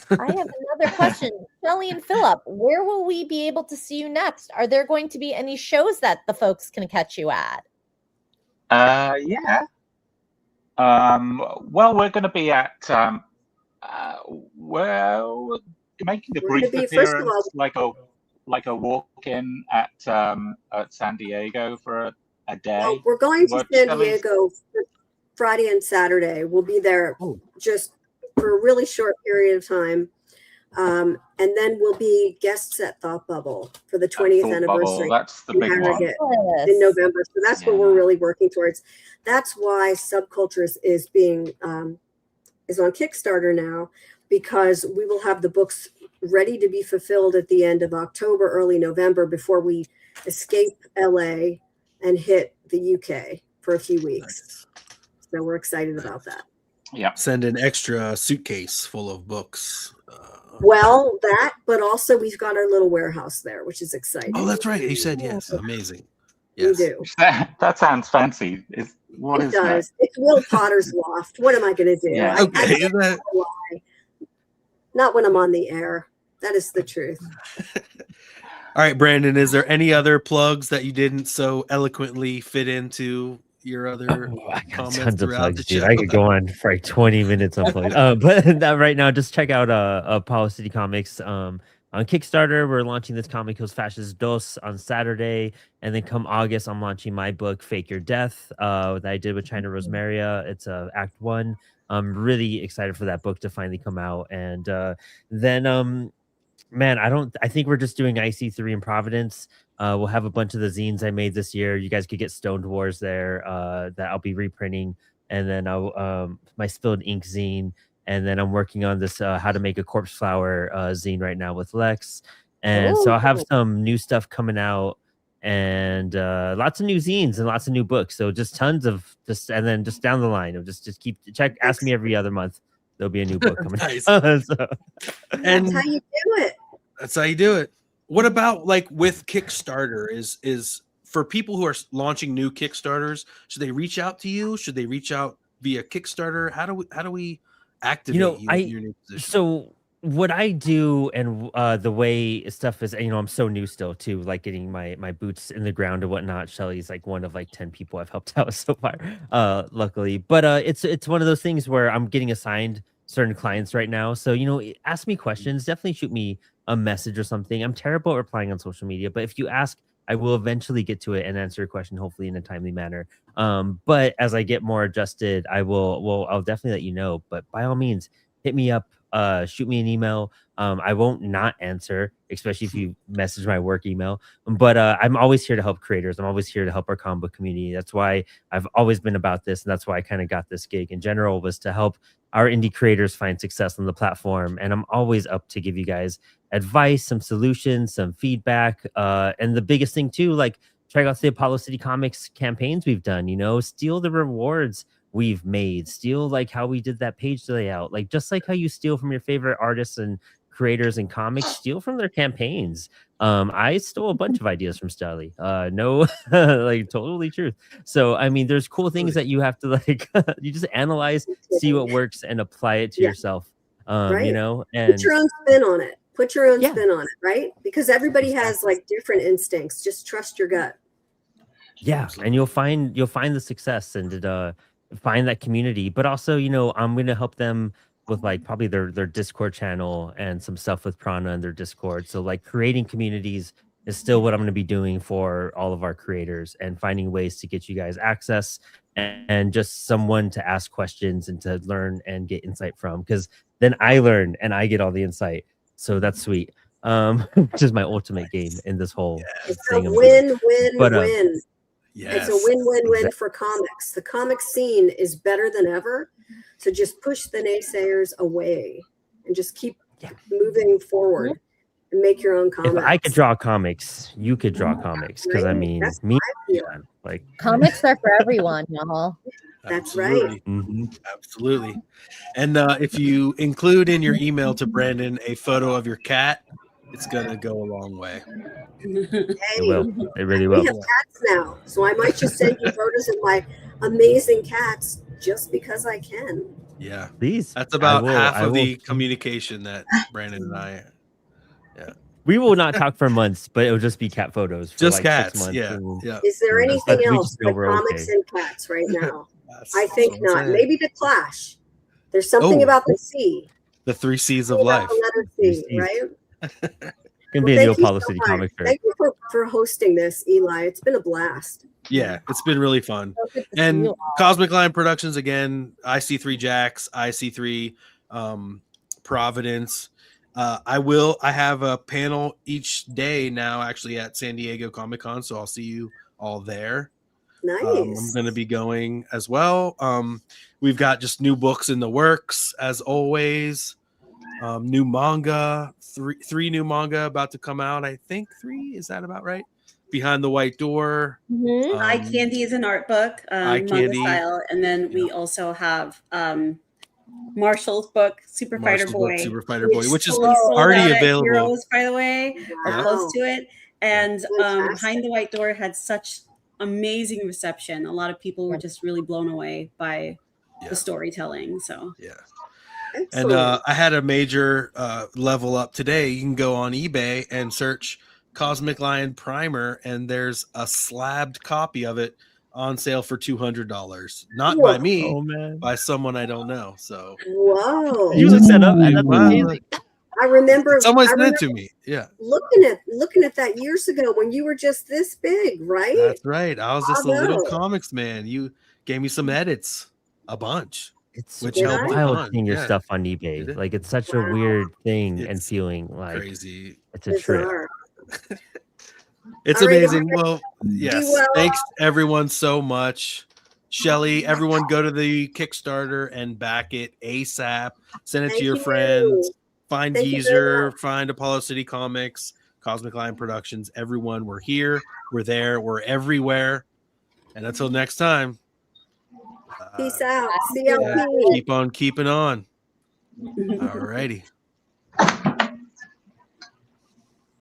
I have another question. Shelly and Philip, where will we be able to see you next? Are there going to be any shows that the folks can catch you at? Yeah. Well, we're going to be at well, making a We're gonna brief be, first of appearance, all, like a walk-in at San Diego for a day. well, we're going to What, San Shelley's- Diego Friday and Saturday. We'll be there just for a really short period of time. And then we'll be guests at Thought Bubble for the 20th Thought anniversary. Bubble, that's the in big one. Harrogate in November. So that's what we're really working towards. That's why subCULTURE is being is on Kickstarter now, because we will have the books ready to be fulfilled at the end of October, early November, before we escape LA and hit the UK for a few weeks. So we're excited about that. Yeah. Send an extra suitcase full of books. Well, that, but also we've got our little warehouse there, which is exciting. Oh, that's right. You said yes. Amazing. Yes. We do. That sounds fancy. What It is does. that? It's Will Potter's loft. What am I going to do? Yeah. Okay. Is that... Not when I'm on the air. That is the truth. All right, Brandon, is there any other plugs that you didn't so eloquently fit into your other I got comments tons of throughout plugs, the dude. show? I could go on for like 20 minutes on plugs. But right now, just check out Apollo City Comics. On Kickstarter, we're launching this comic, Los Fascists Dos, on Saturday. And then come August, I'm launching my book, Fake Your Death, that I did with China Rosemaria. It's Act 1. I'm really excited for that book to finally come out. And then, man, I think we're just doing IC3 in Providence. We'll have a bunch of the zines I made this year. You guys could get Stoned Wars there that I'll be reprinting. And then my Spilled Ink zine. And then I'm working on this How to Make a Corpse Flower zine right now with Lex. And so I'll have some new stuff coming out and lots of new zines and lots of new books. So just tons of and then just down the line of just ask me every other month. There'll be a new book coming Nice. out. And that's how you do it. That's how you do it. What about like with Kickstarter? Is for people who are launching new Kickstarters, should they reach out to you? Should they reach out via Kickstarter? How do we activate you in your new position? So what I do and the way stuff is, I'm so new still too, like getting my boots in the ground and whatnot. Shelly's like one of like 10 people I've helped out so far, luckily. But it's one of those things where I'm getting assigned certain clients right now. So, ask me questions. Definitely shoot me a message or something. I'm terrible at replying on social media, but if you ask, I will eventually get to it and answer your question, hopefully in a timely manner. But as I get more adjusted, I'll definitely let you know. But by all means, hit me up, shoot me an email. I won't not answer, especially if you message my work email. But I'm always here to help creators. I'm always here to help our comic book community. That's why I've always been about this, and that's why I kind of got this gig in general, was to help our indie creators find success on the platform. And I'm always up to give you guys advice, some solutions, some feedback. And the biggest thing too, like check out the Apollo City Comics campaigns we've done, steal the rewards we've made, steal like how we did that page layout, like just like how you steal from your favorite artists and creators and comics, steal from their campaigns. I stole a bunch of ideas from Shelly. No, like totally truth. So I mean, there's cool things that you have to like you just analyze, see what works, and apply it to yourself. Right. And put your own spin on it. Put your own spin on it, right? Because everybody has like different instincts. Just trust your gut. Yeah, and you'll find the success and find that community. But also, I'm going to help them with like probably their Discord channel and some stuff with Prana and their Discord. So like creating communities is still what I'm going to be doing for all of our creators, and finding ways to get you guys access and just someone to ask questions and to learn and get insight from, because then I learn and I get all the insight. So that's sweet. Which is my ultimate game in this whole thing. It's a win-win-win. Yes. It's a win-win-win for comics. The comic scene is better than ever. So just push the naysayers away and just keep moving forward and make your own comics. If I could draw comics, you could draw comics. Because I mean, like comics are for everyone, y'all. That's Absolutely. right. Mm-hmm. Absolutely. And if you include in your email to Brandon a photo of your cat, it's gonna go a long way. It will. It really will. We have cats now, so I might just send you photos of my amazing cats just because I can. Yeah, please. That's about half of the communication that Brandon and I. Yeah, we will not talk for months, but it'll just be cat photos. For just like cats. 6 months. Yeah. Is there anything else but comics and cats right now? I think what I'm not. saying. Maybe the Clash. There's something Oh. about the sea. The 3 C's of Something about life. the letter Three C, Cs. right? Gonna be a thank new you Apollo so City much. comic shirt. Thank you for hosting this, Eli. It's been a blast. Yeah, it's been really fun. So good to see And you all. Cosmic Line Productions again, IC3 Jax, IC3 Providence. I have a panel each day now actually at San Diego Comic-Con, so I'll see you all there. Nice. I'm going to be going as well. We've got just new books in the works as always. New manga, three new manga about to come out. I think 3, is that about right? Behind the White Door. Mhm. Eye Candy is an art book, Eye manga Candy. style, and then we also have Marshall's book, Super Fighter Boy, which is totally sold already out at available. Heroes, by the way, or Wow. close to it. And Fantastic. Behind the White Door had such amazing reception. A lot of people were just really blown away by the storytelling. So yeah. Excellent. And I had a major level up today. You can go on eBay and search Cosmic Lion Primer, and there's a slabbed copy of it on sale for $200. Not by me, Oh man. by someone I don't know. So Whoa. You looked that up? That's Wow. amazing. I remember someone I sent remember it to me. Yeah, looking at that years ago when you were just this big, right? that's right. I was just a little Bravo. comics man. You gave me some edits, a bunch. It's Which Did helped I? a wild ton. seeing your Yeah. stuff on Did eBay. it? Like it's such a Wow. weird thing and It's feeling like Crazy. it's a trip. Bizarre. It's All right, amazing. guys. Well, yes. well. Thanks everyone so much. Shelly, everyone go to the Kickstarter and back it ASAP. Send it Thank to your you. friends. Find Thank you very Geezer, find Apollo City Comics, Cosmic Lion Productions. Everyone, we're here, we're there, we're everywhere. And until next time, Peace out. yeah, CLP. keep on keeping on. All righty.